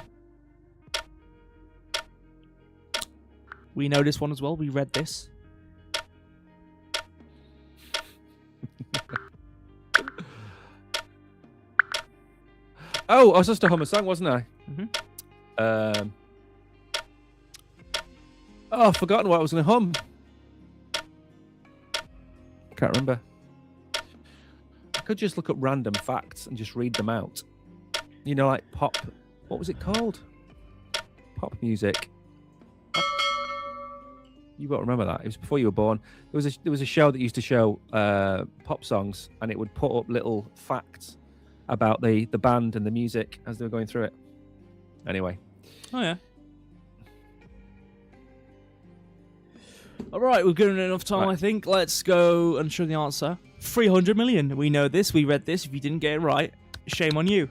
S1: We know this one as well. We read this.
S2: Oh, I was supposed to hum a song, wasn't I?
S1: Mm-hmm.
S2: I've forgotten what I was going to hum. Can't remember. I could just look up random facts and just read them out. You know, like pop. What was it called? Pop music. You won't remember that. It was before you were born. There was a show that used to show pop songs, and it would put up little facts about the band and the music as they were going through it. Anyway.
S1: Oh, yeah. All right, we've given enough time, right. I think. Let's go and show the answer. 300 million. We know this. We read this. If you didn't get it right, shame on you.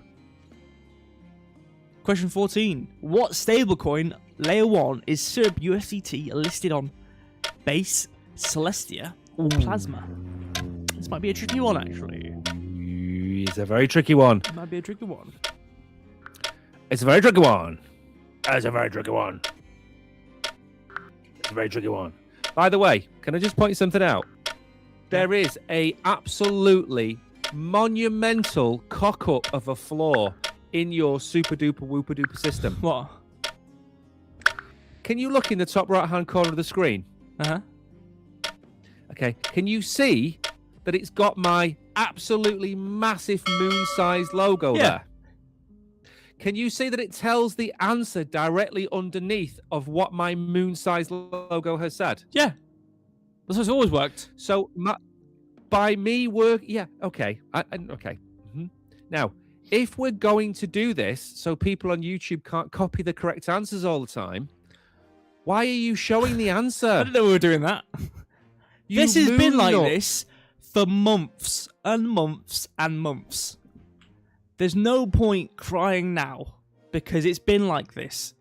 S1: Question 14. What stablecoin layer 1 is SURB USDT listed on? Base, Celestia, or Plasma? This might be a tricky one, actually.
S2: It's a very tricky one.
S1: It might be a tricky one.
S2: It's a very tricky one. It's a very tricky one. It's a very tricky one. By the way, can I just point something out? There is a absolutely monumental cock-up of a flaw in your super-duper whooper-duper system.
S1: What?
S2: Can you look in the top right-hand corner of the screen?
S1: Uh-huh.
S2: Okay. Can you see that it's got my absolutely massive moon-sized logo there? Can you see that it tells the answer directly underneath of what my moon-sized logo has said?
S1: Yeah. That's how it's always worked.
S2: So, by me work... Yeah, okay. Okay. Mm-hmm. Now, if we're going to do this so people on YouTube can't copy the correct answers all the time, why are you showing the answer?
S1: I didn't know we were doing that. This has been like this for months and months and months. There's no point crying now because it's been like this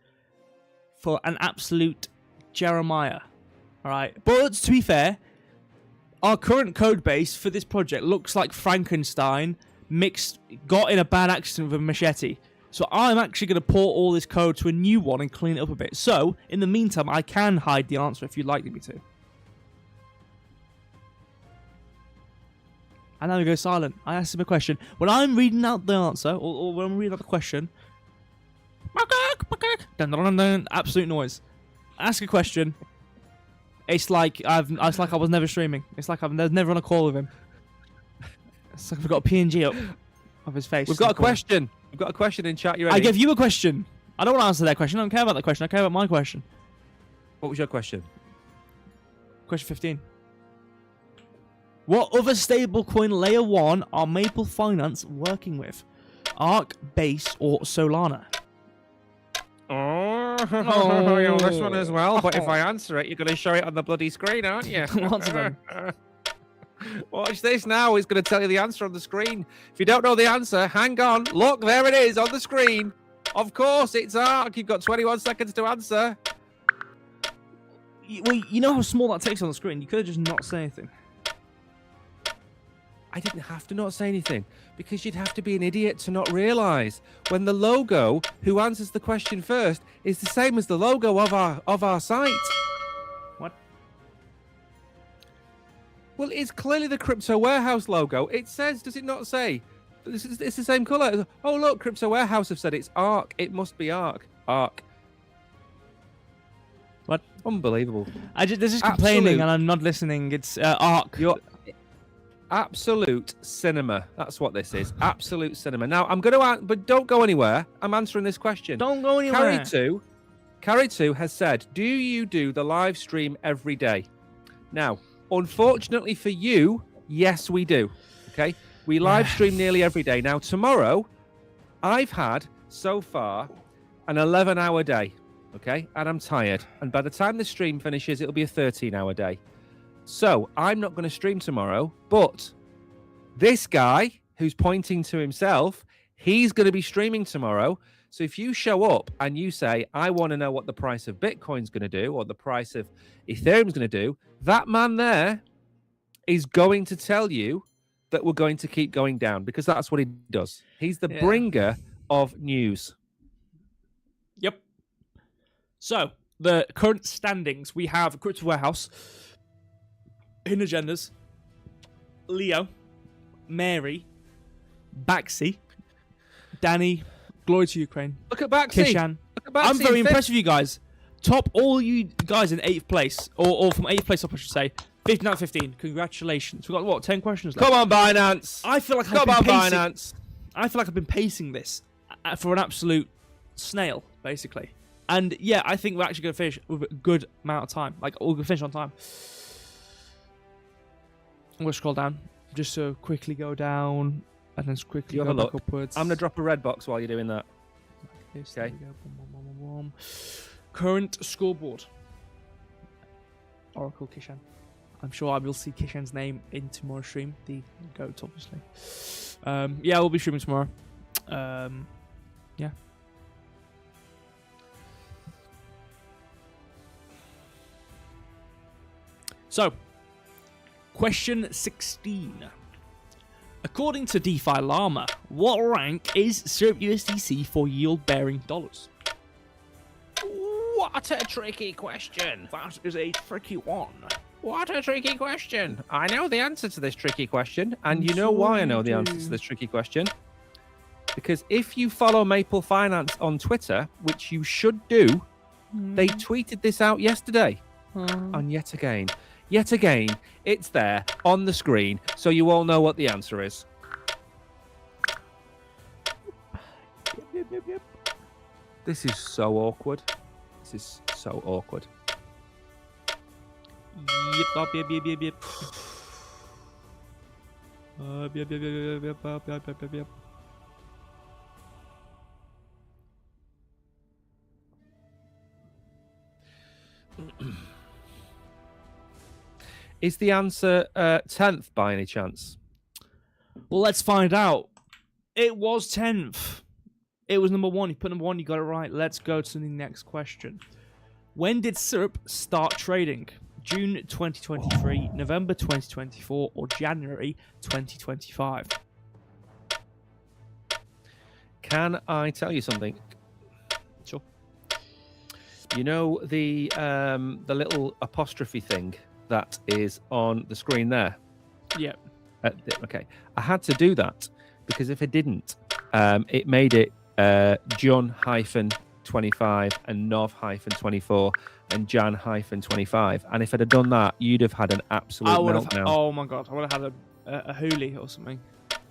S1: for an absolute Jeremiah. All right. But to be fair, our current code base for this project looks like Frankenstein got in a bad accident with a machete. So I'm actually going to port all this code to a new one and clean it up a bit. So in the meantime, I can hide the answer if you'd like me to. And now we go silent. I asked him a question. When I'm reading out the answer, or when I'm reading out the question, absolute noise. Ask a question. It's like I was never streaming. It's like I've never on a call with him. It's like we've got a PNG up of his face.
S2: We've got a question. We've got a question in chat. You ready?
S1: I gave you a question. I don't want to answer that question. I don't care about that question. I care about my question.
S2: What was your question?
S1: Question 15. What other stablecoin layer 1 are Maple Finance working with? Arc, Base, or Solana?
S2: Oh, this one as well. But if I answer it, you're going to show it on the bloody screen, aren't you?
S1: What's them?
S2: Watch this now. It's going to tell you the answer on the screen. If you don't know the answer, hang on. Look, there it is on the screen. Of course, it's Arc. You've got 21 seconds to answer.
S1: Well, you know how small that takes on the screen? You could have just not said anything.
S2: I didn't have to not say anything because you'd have to be an idiot to not realise when the logo who answers the question first is the same as the logo of our site.
S1: What?
S2: Well, it's clearly the Crypto Warehouse logo. It says, does it not say? It's the same color. Oh, look, Crypto Warehouse have said it's ARK. It must be ARK. ARK.
S1: What?
S2: Unbelievable.
S1: This is complaining and I'm not listening. It's ARK.
S2: You're absolute cinema. That's what this is. Absolute cinema. Now, I'm going to, but don't go anywhere. I'm answering this question.
S1: Don't go anywhere.
S2: Carry2 has said, do you do the live stream every day? Now, unfortunately for you, yes, we do. Okay? We live stream nearly every day. Now, tomorrow, I've had, so far, an 11-hour day. Okay? And I'm tired. And by the time the stream finishes, it'll be a 13-hour day. So, I'm not going to stream tomorrow, but this guy who's pointing to himself, he's going to be streaming tomorrow. So if you show up and you say, I want to know what the price of Bitcoin's going to do or the price of Ethereum's going to do, that man there is going to tell you that we're going to keep going down because that's what he does. He's the bringer of news.
S1: Yep. So the current standings, we have Crypto Warehouse, Hidden Agendas, Leo, Mary, Baxi, Danny, Glory to Ukraine.
S2: Look at Baxi.
S1: Kishan. I'm very impressed with you guys. Top all you guys in 8th place, or from 8th place up, I should say. 15 out of 15. Congratulations. We've got, what, 10 questions left?
S2: Come on, Binance.
S1: I feel like Binance. I feel like I've been pacing this for an absolute snail, basically. And, yeah, I think we're actually going to finish with a good amount of time. Like, we're going to finish on time. I'm going to scroll down. Just to quickly go down. And then just quickly go back upwards.
S2: I'm going to drop a red box while you're doing that.
S1: Okay. Boom, boom, boom. Current scoreboard. Oracle Kishan. I'm sure I will see Kishan's name in tomorrow's stream. The GOAT, obviously. Yeah, we'll be streaming tomorrow. Yeah. So, question 16. According to DeFi Llama, what rank is Syrup USDC for yield-bearing dollars?
S2: What a tricky question.
S1: That is a tricky one.
S2: What a tricky question. I know the answer to this tricky question, and you know why I know the answer to this tricky question? Because if you follow Maple Finance on Twitter, which you should do, they tweeted this out yesterday. And yet again, it's there on the screen, so you all know what the answer is.
S1: Yep.
S2: This is so awkward. This is so awkward.
S1: Yep. Yep.
S2: Is the answer 10th by any chance?
S1: Well, let's find out. It was 10th. It was number 1. You put number 1, you got it right. Let's go to the next question. When did Syrup start trading? June 2023, November 2024, or January 2025?
S2: Can I tell you something?
S1: Sure.
S2: You know the little apostrophe thing that is on the screen there?
S1: Yeah.
S2: Okay. I had to do that because if I didn't, it made it John-25 and Nov-24 and Jan-25. And if I'd have done that, you'd have had an absolute meltdown.
S1: Oh my God. I would have had a hoolie or something.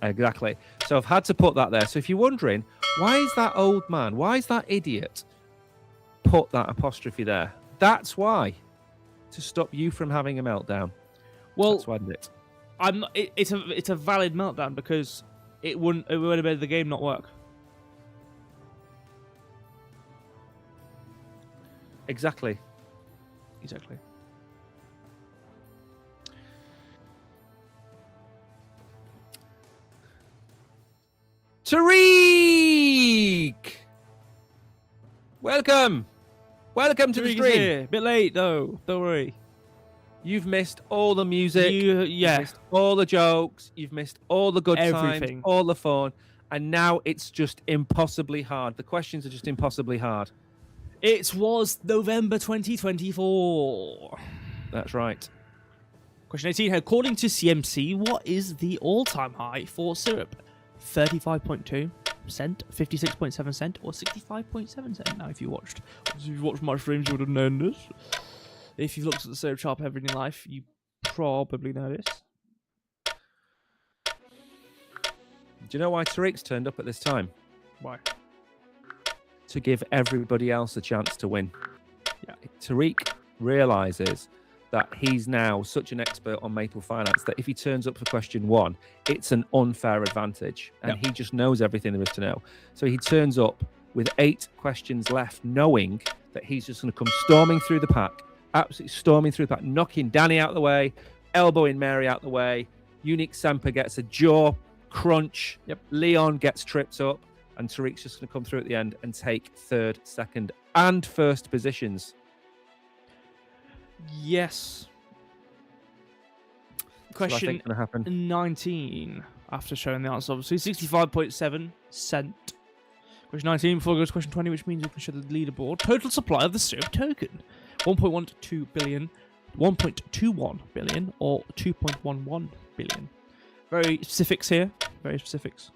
S2: Exactly. So I've had to put that there. So if you're wondering, why is that old man, why is that idiot put that apostrophe there? That's why. To stop you from having a meltdown.
S1: Well,
S2: that's why I did it.
S1: It's a valid meltdown because it would have made the game not work.
S2: Exactly. Tariq! Welcome to the stream.
S1: Here. A bit late though, don't worry.
S2: You've missed all the music.
S1: You've
S2: missed all the jokes. You've missed all the good
S1: everything.
S2: Times, all the fun. And now it's just impossibly hard. The questions are just impossibly hard.
S1: It was November 2024.
S2: That's right.
S1: Question 18. According to CMC, what is the all-time high for syrup? 35.2 cent, 56.7 cent, or 65.7 cent? Now, if you watched my streams, you would have known this. If you've looked at the syrup chart ever in your life, you probably know this.
S2: Do you know why Tariq's turned up at this time?
S1: Why?
S2: To give everybody else a chance to win.
S1: Yeah.
S2: Tariq realizes that he's now such an expert on Maple Finance that if he turns up for question 1, it's an unfair advantage. And he just knows everything there is to know. So he turns up with 8 questions left, knowing that he's just going to come storming through the pack, absolutely storming through the pack, knocking Danny out the way, elbowing Mary out the way. Unique Semper gets a jaw crunch. Leon gets tripped up. And Tariq's just going to come through at the end and take 3rd, 2nd, and 1st positions.
S1: Yes. Question
S2: going to happen.
S1: 19. After showing the answer, obviously 65.7 cent. Question 19. Before we go to question 20, which means we can show the leaderboard. Total supply of the syrup token: 1.12 billion, 1.21 billion, or 2.11 billion. Very specifics here. Very specifics.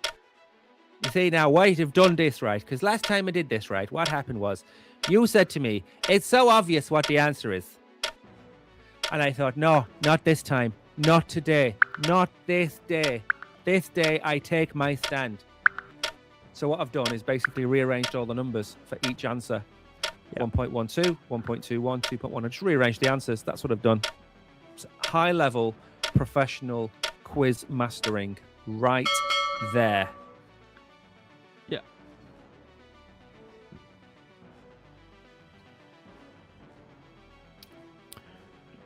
S2: You see, now wait, I've done this right, because last time I did this right, what happened was you said to me, it's so obvious what the answer is. And I thought, no, not this time, not today, not this day. This day I take my stand. So what I've done is basically rearranged all the numbers for each answer. 1.12, 1.21, 2.1. I just rearranged the answers. That's what I've done. It's high level professional quiz mastering right there.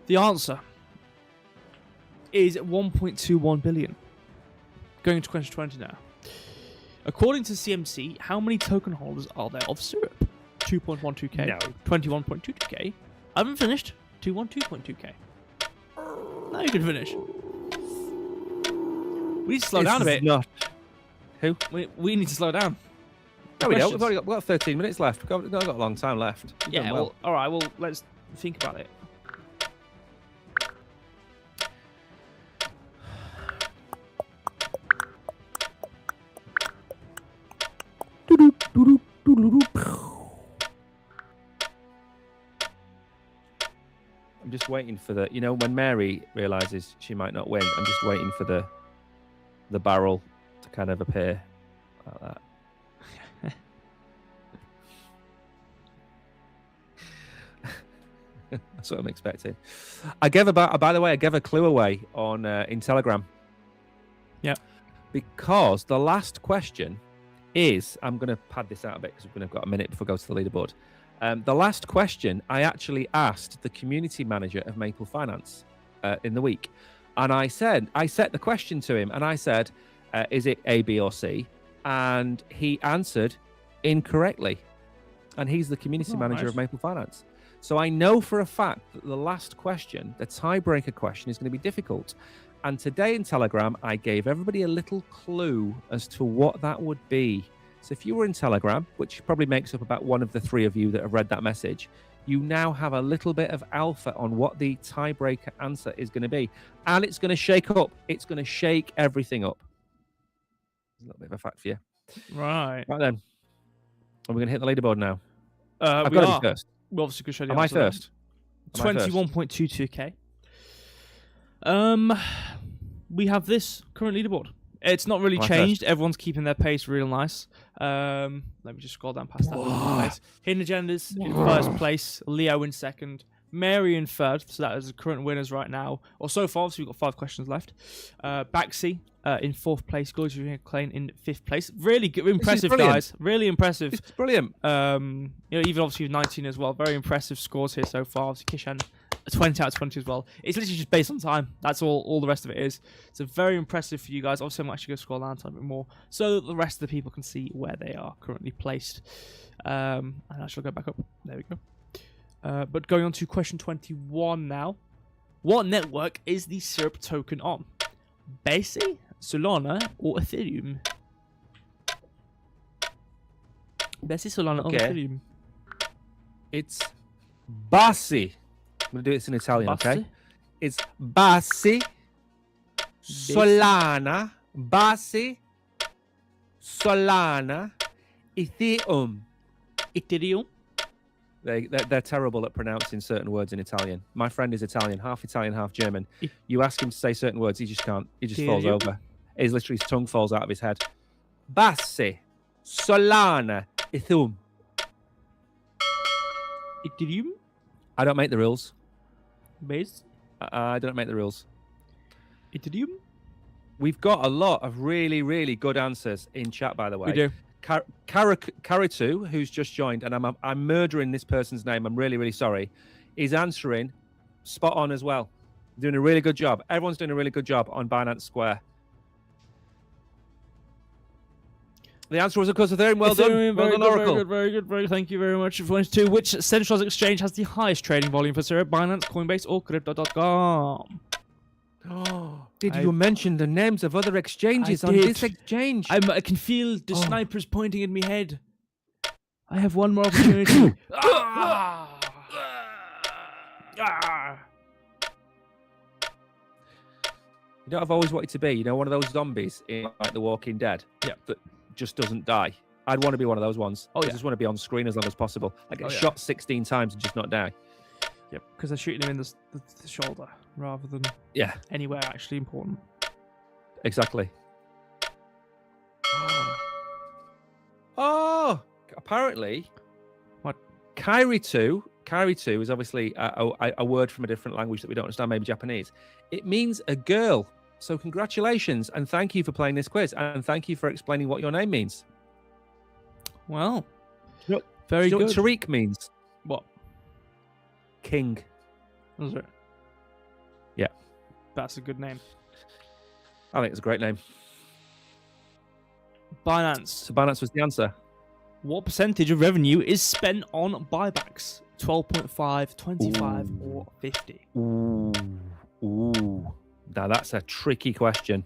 S1: The answer is 1.21 billion. Going to question 20 now. According to CMC, how many token holders are there of syrup? 2.12k.
S2: No.
S1: 21.22k. I haven't finished. 212.2k. Now you can finish. We need to slow down a bit.
S2: Not. Who?
S1: We need to slow down.
S2: No, we don't. We've got 13 minutes left. We've got a long time left.
S1: Yeah, well, all right. Well, let's think about it.
S2: I'm just waiting for the, when Mary realizes she might not win, I'm just waiting for the barrel to kind of appear like that. That's what I'm expecting. By the way, I gave a clue away on in Telegram.
S1: Yeah.
S2: Because the last question is, I'm going to pad this out a bit because we've got a minute before we go to the leaderboard. The last question I actually asked the community manager of Maple Finance in the week. And I set the question to him and I said, is it A, B, or C? And he answered incorrectly. And he's the community manager of Maple Finance. So I know for a fact that the last question, the tiebreaker question, is going to be difficult. And today in Telegram, I gave everybody a little clue as to what that would be. So if you were in Telegram, which probably makes up about one of the 3 of you that have read that message, you now have a little bit of alpha on what the tiebreaker answer is going to be. And it's going to shake up. It's going to shake everything up. A little bit of a fact for you.
S1: Right.
S2: Right then. Are we going to hit the leaderboard now?
S1: I've
S2: got to be first.
S1: We obviously could show the
S2: Am I first?
S1: 21.22k. We have this current leaderboard. It's not really changed. Everyone's keeping their pace real nice. Let me just scroll down past that. Hidden Agendas in first place. Leo in second. Mary in third. So that is the current winners right now. Or so far, so we've got 5 questions left. Baxi in 4th place. Gorgeous Klein in 5th place. Really good, impressive, guys. Really impressive.
S2: It's brilliant.
S1: Even obviously with 19 as well. Very impressive scores here so far. Obviously, Kishan, 20 out of 20 as well. It's literally just based on time. That's all the rest of it is. So very impressive for you guys. Obviously, I'm actually going to scroll down a bit more so that the rest of the people can see where they are currently placed. And I shall go back up. There we go. But going on to question 21 now. What network is the syrup token on? Base, Solana, or Ethereum? Base, Solana, or Ethereum?
S2: It's Bassi. I'm going to do this in Italian, okay? is Base Solana. Base Solana Ethereum.
S1: Ethereum.
S2: They're terrible at pronouncing certain words in Italian. My friend is Italian, half German. You ask him to say certain words, he just can't. He just falls over. His tongue falls out of his head. Base Solana Ethereum.
S1: Ethereum.
S2: I don't make the rules.
S1: Base.
S2: I don't make the rules.
S1: Ethereum.
S2: We've got a lot of really, really good answers in chat, by the way.
S1: We do.
S2: Karitu, who's just joined, and I'm murdering this person's name. I'm really, really sorry. Is answering spot on as well. Doing a really good job. Everyone's doing a really good job on Binance Square. The answer was, of course, Ethereum. Well done. Well done, Oracle.
S1: Very good. Thank you very much. 22. Which centralized exchange has the highest trading volume for Ethereum? Binance, Coinbase, or Crypto.com?
S2: Oh, did you mention the names of other exchanges on this exchange?
S1: I can feel the snipers pointing at my head. I have one more opportunity.
S2: You know what I've always wanted to be? You know, one of those zombies in like The Walking Dead that just doesn't die. I'd want to be one of those ones. I just want to be on screen as long as possible. I get shot 16 times and just not die.
S1: Yep, because they're shooting him in the shoulder rather than anywhere actually important.
S2: Exactly. Oh, apparently,
S1: what?
S2: Kairitu is obviously a word from a different language that we don't understand, maybe Japanese. It means a girl. So congratulations and thank you for playing this quiz and thank you for explaining what your name means.
S1: Well,
S2: very good.
S1: What
S2: Tariq means?
S1: What?
S2: King.
S1: Is it?
S2: Yeah.
S1: That's a good name.
S2: I think it's a great name.
S1: Binance.
S2: So Binance was the answer.
S1: What percentage of revenue is spent on buybacks? 12.5, 25, or 50?
S2: Ooh. Now that's a tricky question.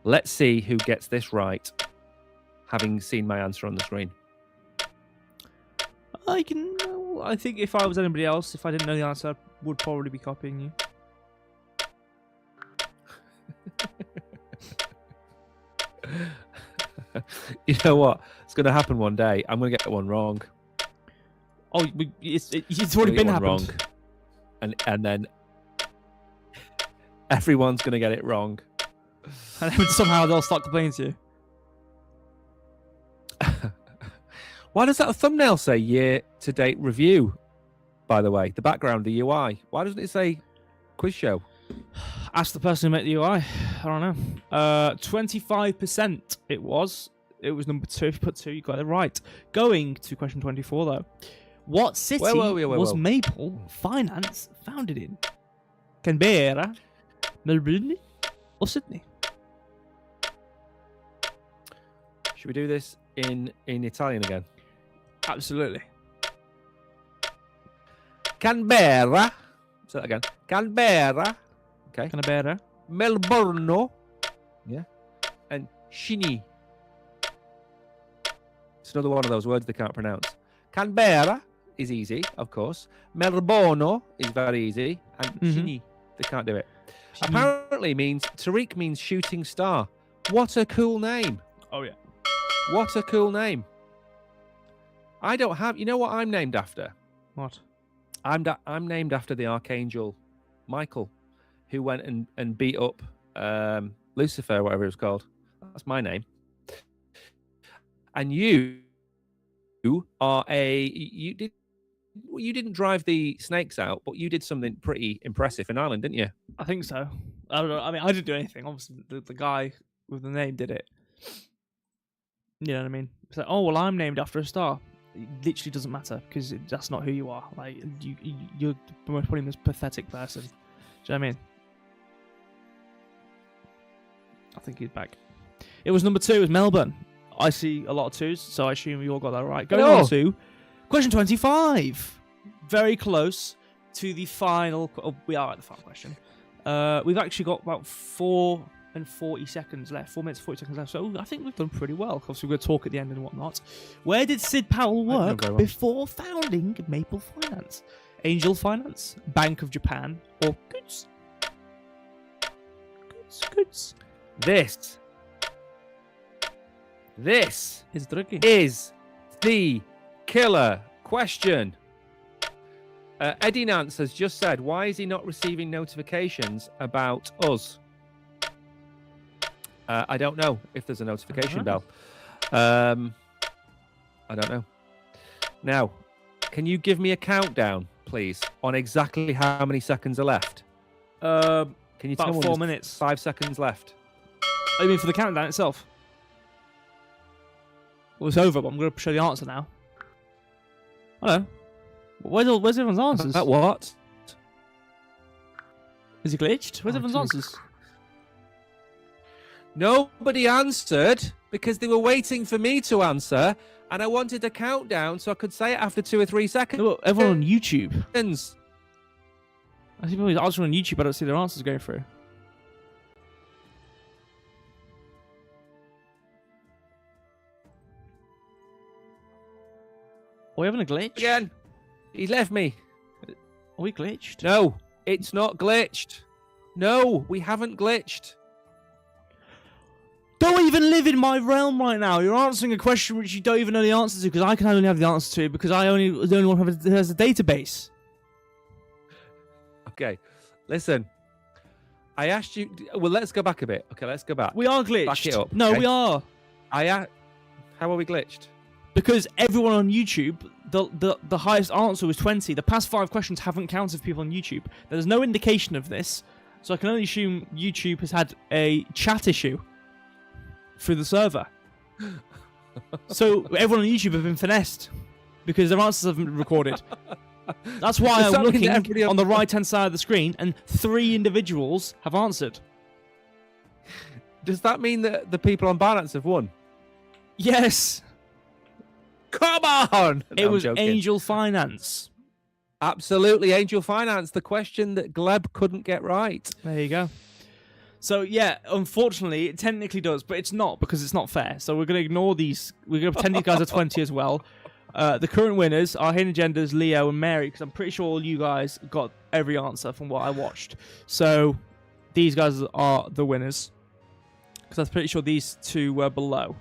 S2: Let's see who gets this right, having seen my answer on the screen.
S1: I think if I was anybody else, if I didn't know the answer, I would probably be copying you.
S2: You know what? It's going to happen one day. I'm going to get one wrong.
S1: Oh, it's already been happened.
S2: Wrong. And then everyone's going to get it wrong.
S1: And then somehow they'll start complaining to you.
S2: Why does that thumbnail say year-to-date review, by the way? The background, the UI. Why doesn't it say quiz show?
S1: Ask the person who made the UI. I don't know. 25% it was. It was number 2. If you put 2, you got it right. Going to question 24, though. What city was Maple Finance founded in? Canberra, Melbourne, or Sydney?
S2: Should we do this in Italian again?
S1: Absolutely.
S2: Canberra. Say that again. Canberra. Okay.
S1: Canberra.
S2: Melbourne. Yeah. And Sydney. It's another one of those words they can't pronounce. Canberra is easy, of course. Melbourne is very easy. And Sydney, they can't do it. Apparently Tariq means shooting star. What a cool name.
S1: Oh, yeah.
S2: What a cool name. I don't have... You know what I'm named after?
S1: What?
S2: I'm named after the Archangel Michael, who went and beat up Lucifer, whatever it was called. That's my name. And you are you didn't drive the snakes out, but you did something pretty impressive in Ireland, didn't you?
S1: I think so. I don't know. I mean, I didn't do anything. Obviously, the guy with the name did it. You know what I mean? It's like, oh, well, I'm named after a star. It literally doesn't matter because that's not who you are. Like, you're putting this pathetic person. Do you know what I mean? I think he's back. It was number 2. It was Melbourne. I see a lot of 2s, so I assume you all got that right. Going on to question 25. Very close to the final. We are at the final question. We've actually got about 4 and 40 seconds left. 4 minutes, 40 seconds left. So I think we've done pretty well. Obviously, we're going to talk at the end and whatnot. Where did Sid Powell work before founding Maple Finance? Angel Finance, Bank of Japan, or Goods? Goods.
S2: This
S1: Is tricky.
S2: is the killer question. Eddie Nance has just said, why is he not receiving notifications about us? I don't know if there's a notification bell. I don't know. Now, can you give me a countdown, please, on exactly how many seconds are left? Can you tell me
S1: About 4 minutes.
S2: 5 seconds left.
S1: I mean, for the countdown itself. Well, it's over, but I'm going to show the answer now. Hello. Where's everyone's answers?
S2: About what?
S1: Is it glitched? Where's everyone's
S2: dude.
S1: answers?
S2: Nobody answered because they were waiting for me to answer, and I wanted a countdown so I could say it after 2 or 3 seconds.
S1: No, everyone on YouTube. I see people answering on YouTube, but I don't see their answers going through. Are we having a glitch?
S2: Again, he left me.
S1: Are we glitched?
S2: No, it's not glitched. No, we haven't glitched.
S1: Don't even live in my realm right now. You're answering a question which you don't even know the answer to, because I can only have the answer to it because I only the only one who has a database.
S2: Okay, listen. I asked you. Well, let's go back a bit. Okay, let's go back.
S1: We are glitched.
S2: Back it up.
S1: No,
S2: okay?
S1: we are.
S2: How are we glitched?
S1: Because everyone on YouTube, the highest answer was 20. The past 5 questions haven't counted for people on YouTube. There's no indication of this, so I can only assume YouTube has had a chat issue through the server. So everyone on YouTube have been finessed because their answers haven't been recorded. That's why I'm looking on the right-hand side of the screen, and 3 individuals have answered.
S2: Does that mean that the people on Binance have won?
S1: Yes.
S2: Come on! No,
S1: It was
S2: I'm joking.
S1: Angel Finance.
S2: Absolutely, Angel Finance. The question that Gleb couldn't get right.
S1: There you go. So, yeah, unfortunately, it technically does, but it's not because it's not fair. So we're going to ignore these. We're going to pretend these guys are 20 as well. The current winners are Hidden Agendas, Leo, and Mary, because I'm pretty sure all you guys got every answer from what I watched. So these guys are the winners, because I'm pretty sure these 2 were below.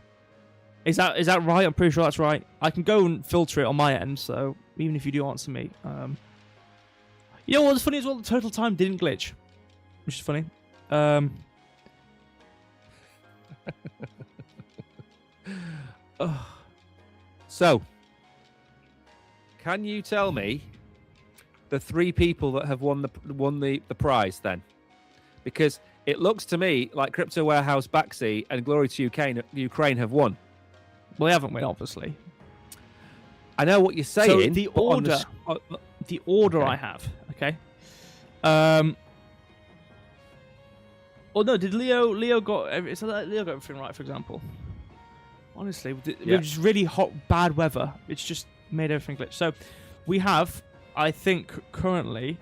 S1: Is that right? I'm pretty sure that's right. I can go and filter it on my end, so even if you do answer me. You know what's funny as well? The total time didn't glitch, which is funny.
S2: So, can you tell me the 3 people that have won the prize then? Because it looks to me like Crypto Warehouse, Baxi, and Glory to Ukraine have won.
S1: Well, they haven't won, obviously.
S2: I know what you're saying.
S1: So the order
S2: okay.
S1: I have, okay. Oh no, did Leo got everything right? For example, honestly, it was really hot, bad weather. It's just made everything glitch. So we have, I think, currently,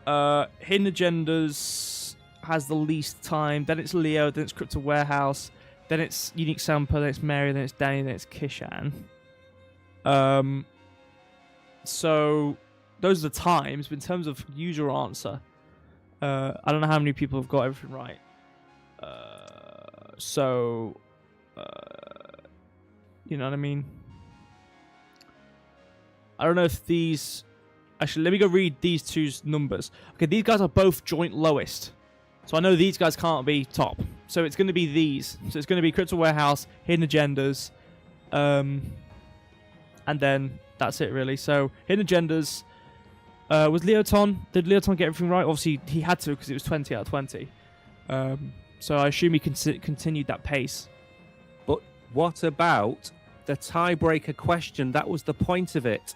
S1: Hidden Agendas has the least time. Then it's Leo. Then it's Crypto Warehouse. Then it's Unique Samper. Then it's Mary. Then it's Danny. Then it's Kishan. So those are the times. But in terms of user answer, I don't know how many people have got everything right. You know what I mean? I don't know if these... Actually, let me go read these 2's numbers. Okay, these guys are both joint lowest. So I know these guys can't be top. So it's going to be these. So it's going to be Crypto Warehouse, Hidden Agendas, and then that's it, really. So Hidden Agendas... was Leoton? Did Leoton get everything right? Obviously, he had to because it was 20 out of 20. So I assume he continued that pace.
S2: But what about the tiebreaker question? That was the point of it.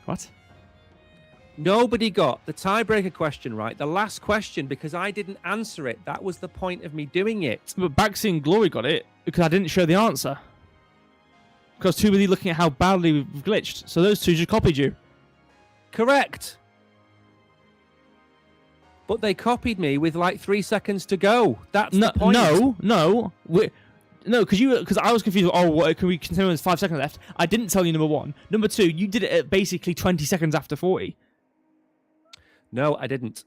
S1: What?
S2: Nobody got the tiebreaker question right. The last question, because I didn't answer it. That was the point of me doing it.
S1: But Baxi and Glory got it because I didn't show the answer. Because too busy looking at how badly we've glitched. So those 2 just copied you.
S2: Correct. But they copied me with like 3 seconds to go. That's the point.
S1: No, because I was confused. Oh, what, can we continue with 5 seconds left? I didn't tell you number 1. Number 2, you did it at basically 20 seconds after 40.
S2: No, I didn't.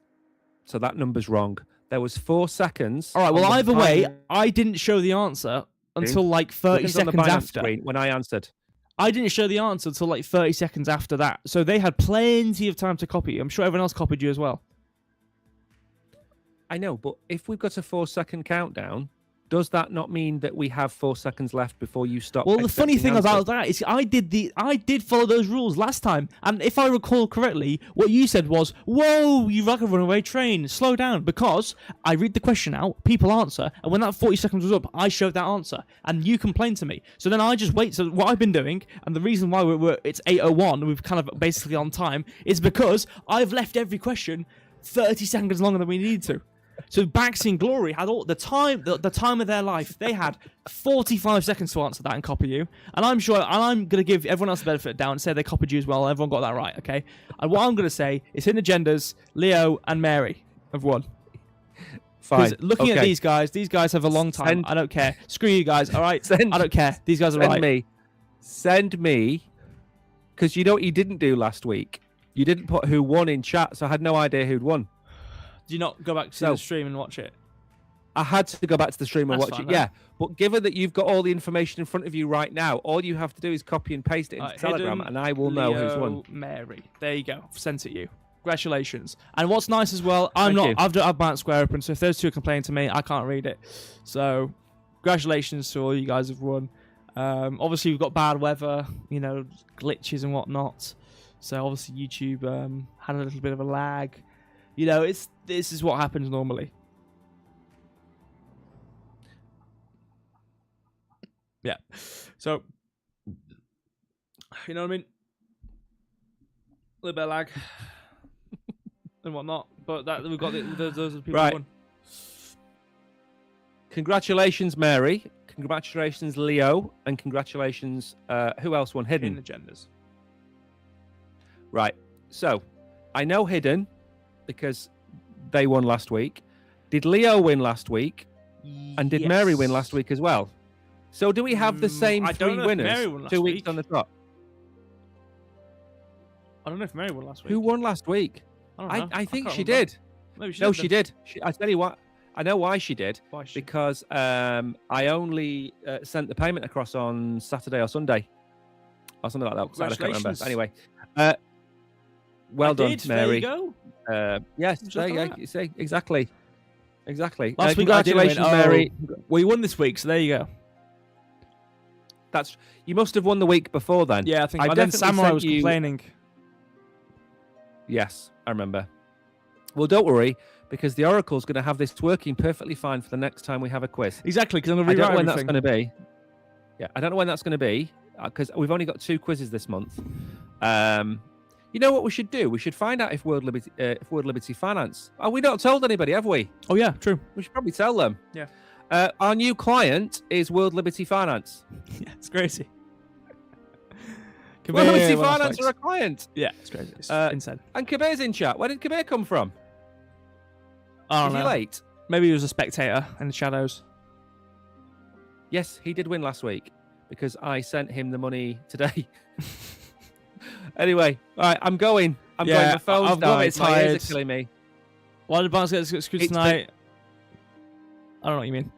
S2: So that number's wrong. There was 4 seconds.
S1: All right. Well,
S2: on the
S1: either way,
S2: Binance
S1: I didn't show the answer until like 30
S2: screen on the
S1: seconds
S2: Binance
S1: after.
S2: screen when I answered.
S1: I didn't show the answer until like 30 seconds after that. So they had plenty of time to copy you. I'm sure everyone else copied you as well.
S2: I know, but if we've got a 4-second countdown, does that not mean that we have 4 seconds left before you stop?
S1: Well, the funny thing
S2: answers?
S1: about that is I did follow those rules last time, and if I recall correctly, what you said was, "Whoa, you're like a runaway train. Slow down," because I read the question out, people answer, and when that 40 seconds was up, I showed that answer, and you complained to me. So then I just wait. So what I've been doing, and the reason why it's 8:01, we're kind of basically on time, is because I've left every question 30 seconds longer than we need to. So Baxi and Glory had all the time of their life. They had 45 seconds to answer that and copy you. And I'm sure, and I'm going to give everyone else the benefit of the doubt and say they copied you as well. Everyone got that right, okay? And what I'm going to say is hidden agendas, Leo and Mary have won.
S2: Fine.
S1: Looking at these guys have a long time. I don't care. Screw you guys, all right? I don't care. These guys are right.
S2: Send me, because you know what you didn't do last week? You didn't put who won in chat, so I had no idea who'd won.
S1: Do you not go back to the stream and watch it?
S2: I had to go back to the stream and watch it,
S1: then.
S2: Yeah. But given that you've got all the information in front of you right now, all you have to do is copy and paste it into Telegram, and I will know who's won.
S1: Mary. There you go. I've sent it you. Congratulations. And what's nice as well, I've Binance Square open, so if those two are complaining to me, I can't read it. So, congratulations to all you guys have won. Obviously, we've got bad weather, glitches and whatnot. So, obviously, YouTube had a little bit of a lag. This is what happens normally. Yeah. So, you know what I mean? A little bit of lag and whatnot. But we've got those are the people who won.
S2: Congratulations, Mary. Congratulations, Leo. And congratulations, who else won? Hidden
S1: agendas.
S2: Right. So, I know Hidden, because they won last week. Did Leo win last week? And did Mary win last week as well? So do we have the same 3 winners 2 weeks on the trot?
S1: I don't know if Mary won last week.
S2: Who won last week? I think she did.
S1: Maybe
S2: she did. I tell you what, I know why she did. Because I only sent the payment across on Saturday or Sunday. Or something like that. I can't remember. Anyway. Well done, Mary.
S1: There you go.
S2: Yes, there you go. See, exactly.
S1: Last week,
S2: congratulations, Mary.
S1: Well, you won this week, so there you go.
S2: You must have won the week before then.
S1: Yeah, I think. And then Samurai was complaining.
S2: Yes, I remember. Well, don't worry, because the Oracle's going to have this working perfectly fine for the next time we have a quiz.
S1: Exactly, because I'm going to rewrite
S2: everything. I don't know when that's going to be. Yeah, I don't know when that's going to be, because we've only got 2 quizzes this month. You know what we should do? We should find out if World Liberty Finance. Oh, we've not told anybody, have we?
S1: Oh, yeah, true.
S2: We should probably tell them.
S1: Yeah.
S2: Our new client is World Liberty Finance.
S1: Yeah, it's crazy.
S2: World Liberty Finance are a client.
S1: Yeah, it's crazy. It's insane.
S2: And Kabir's in chat. Where did Kabir come from?
S1: I don't know.
S2: Is he late?
S1: Maybe he was a spectator in the shadows.
S2: Yes, he did win last week because I sent him the money today. Anyway, all right, I'm going. I'm going. My phone's died. My ears are killing me.
S1: Why did Barnes get screwed tonight? I don't know what you mean.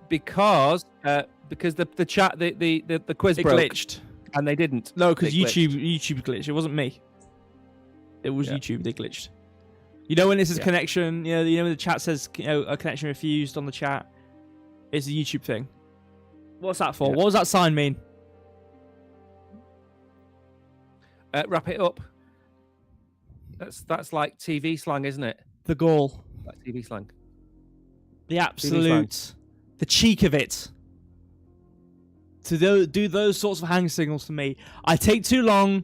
S2: Because the chat, the quiz broke.
S1: Glitched,
S2: and they didn't.
S1: No, because YouTube glitched. It wasn't me. It was YouTube. They glitched. You know when this is connection. You know when the chat says a connection refused on the chat. It's a YouTube thing. What's that for? Yeah. What does that sign mean?
S2: Wrap it up. That's like TV slang, isn't it?
S1: The gall.
S2: Like TV slang.
S1: The absolute, the cheek of it. To do those sorts of hand signals to me. I take too long.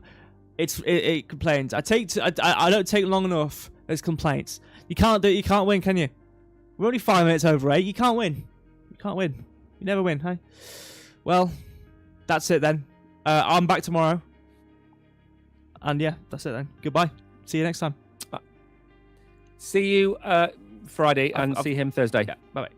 S1: It complains. I don't take long enough. There's complaints. You can't do it. You can't win, can you? We're only 5 minutes over 8. You can't win. You can't win. You never win, hey? Well, that's it then. I'm back tomorrow. And yeah, that's it then. Goodbye. See you next time.
S2: See you Friday and see him Thursday.
S1: Yeah, bye-bye.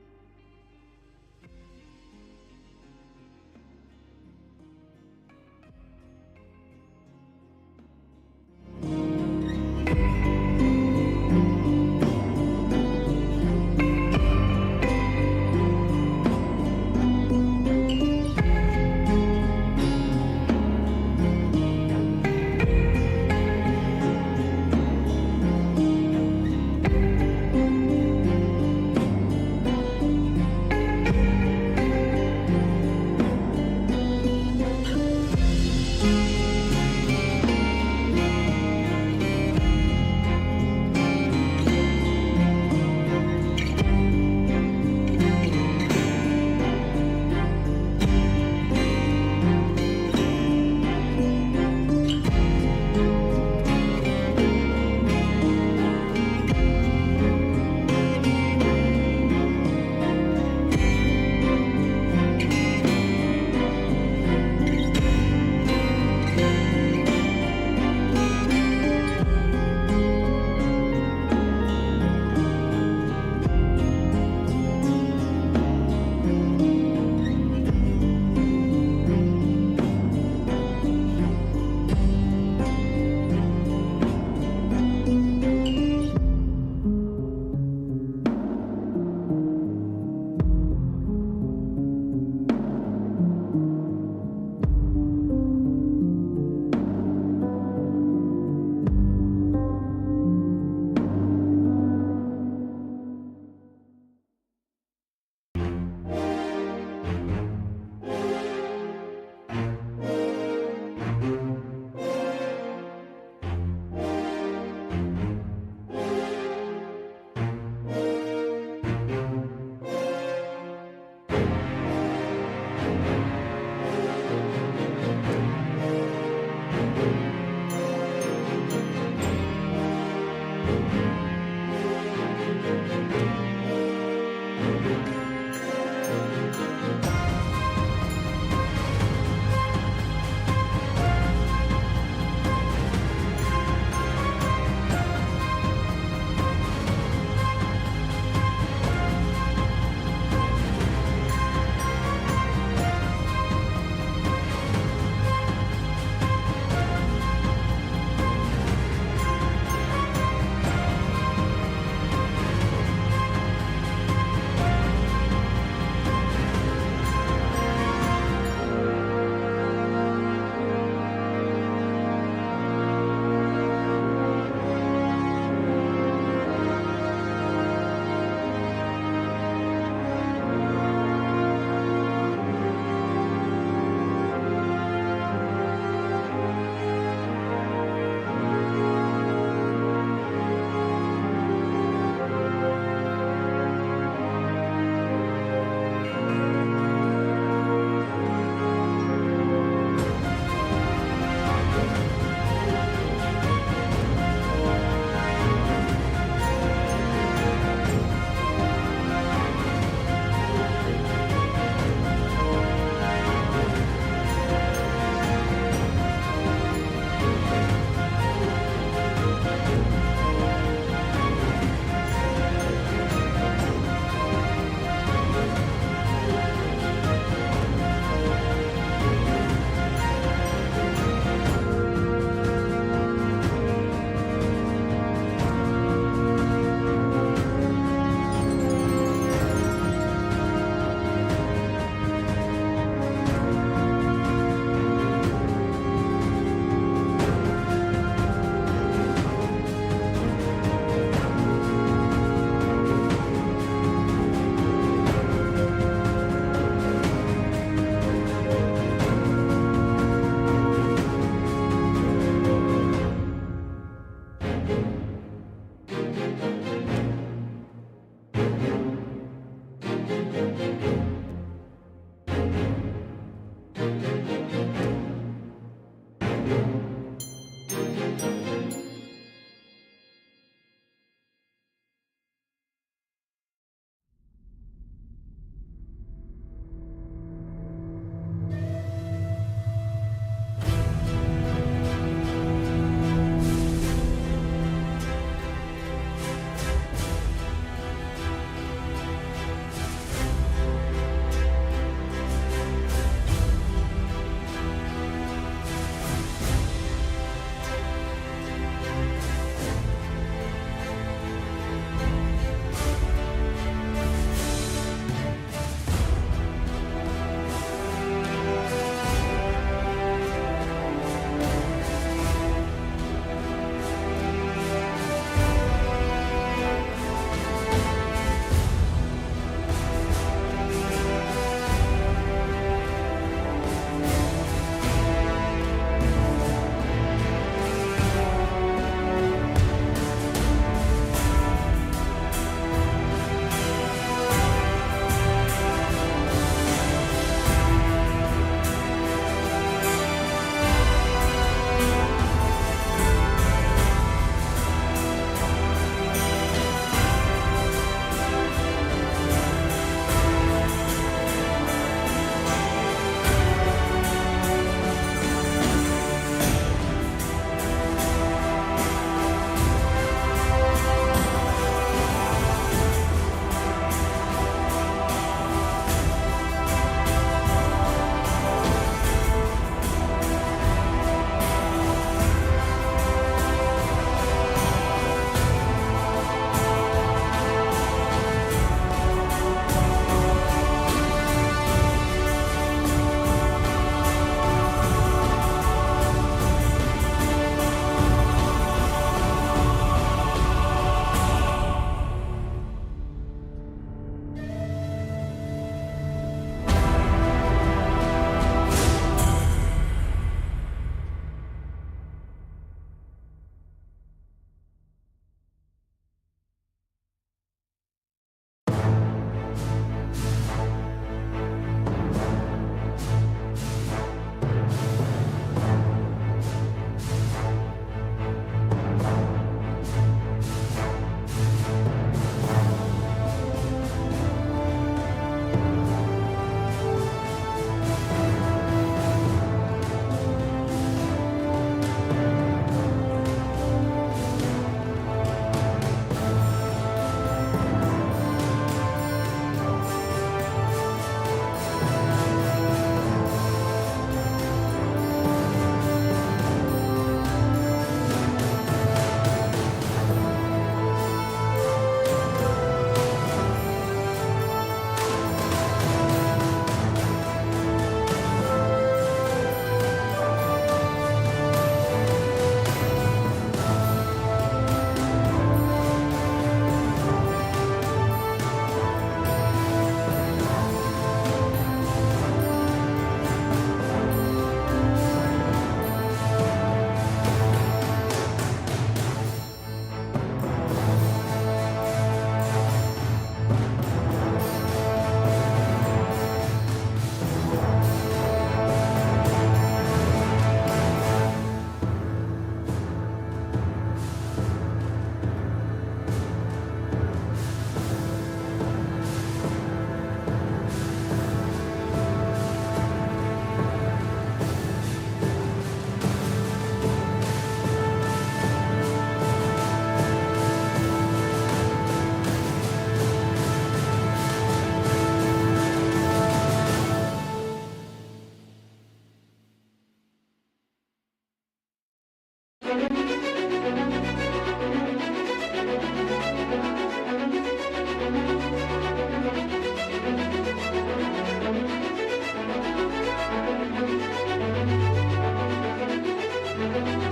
S1: Bye.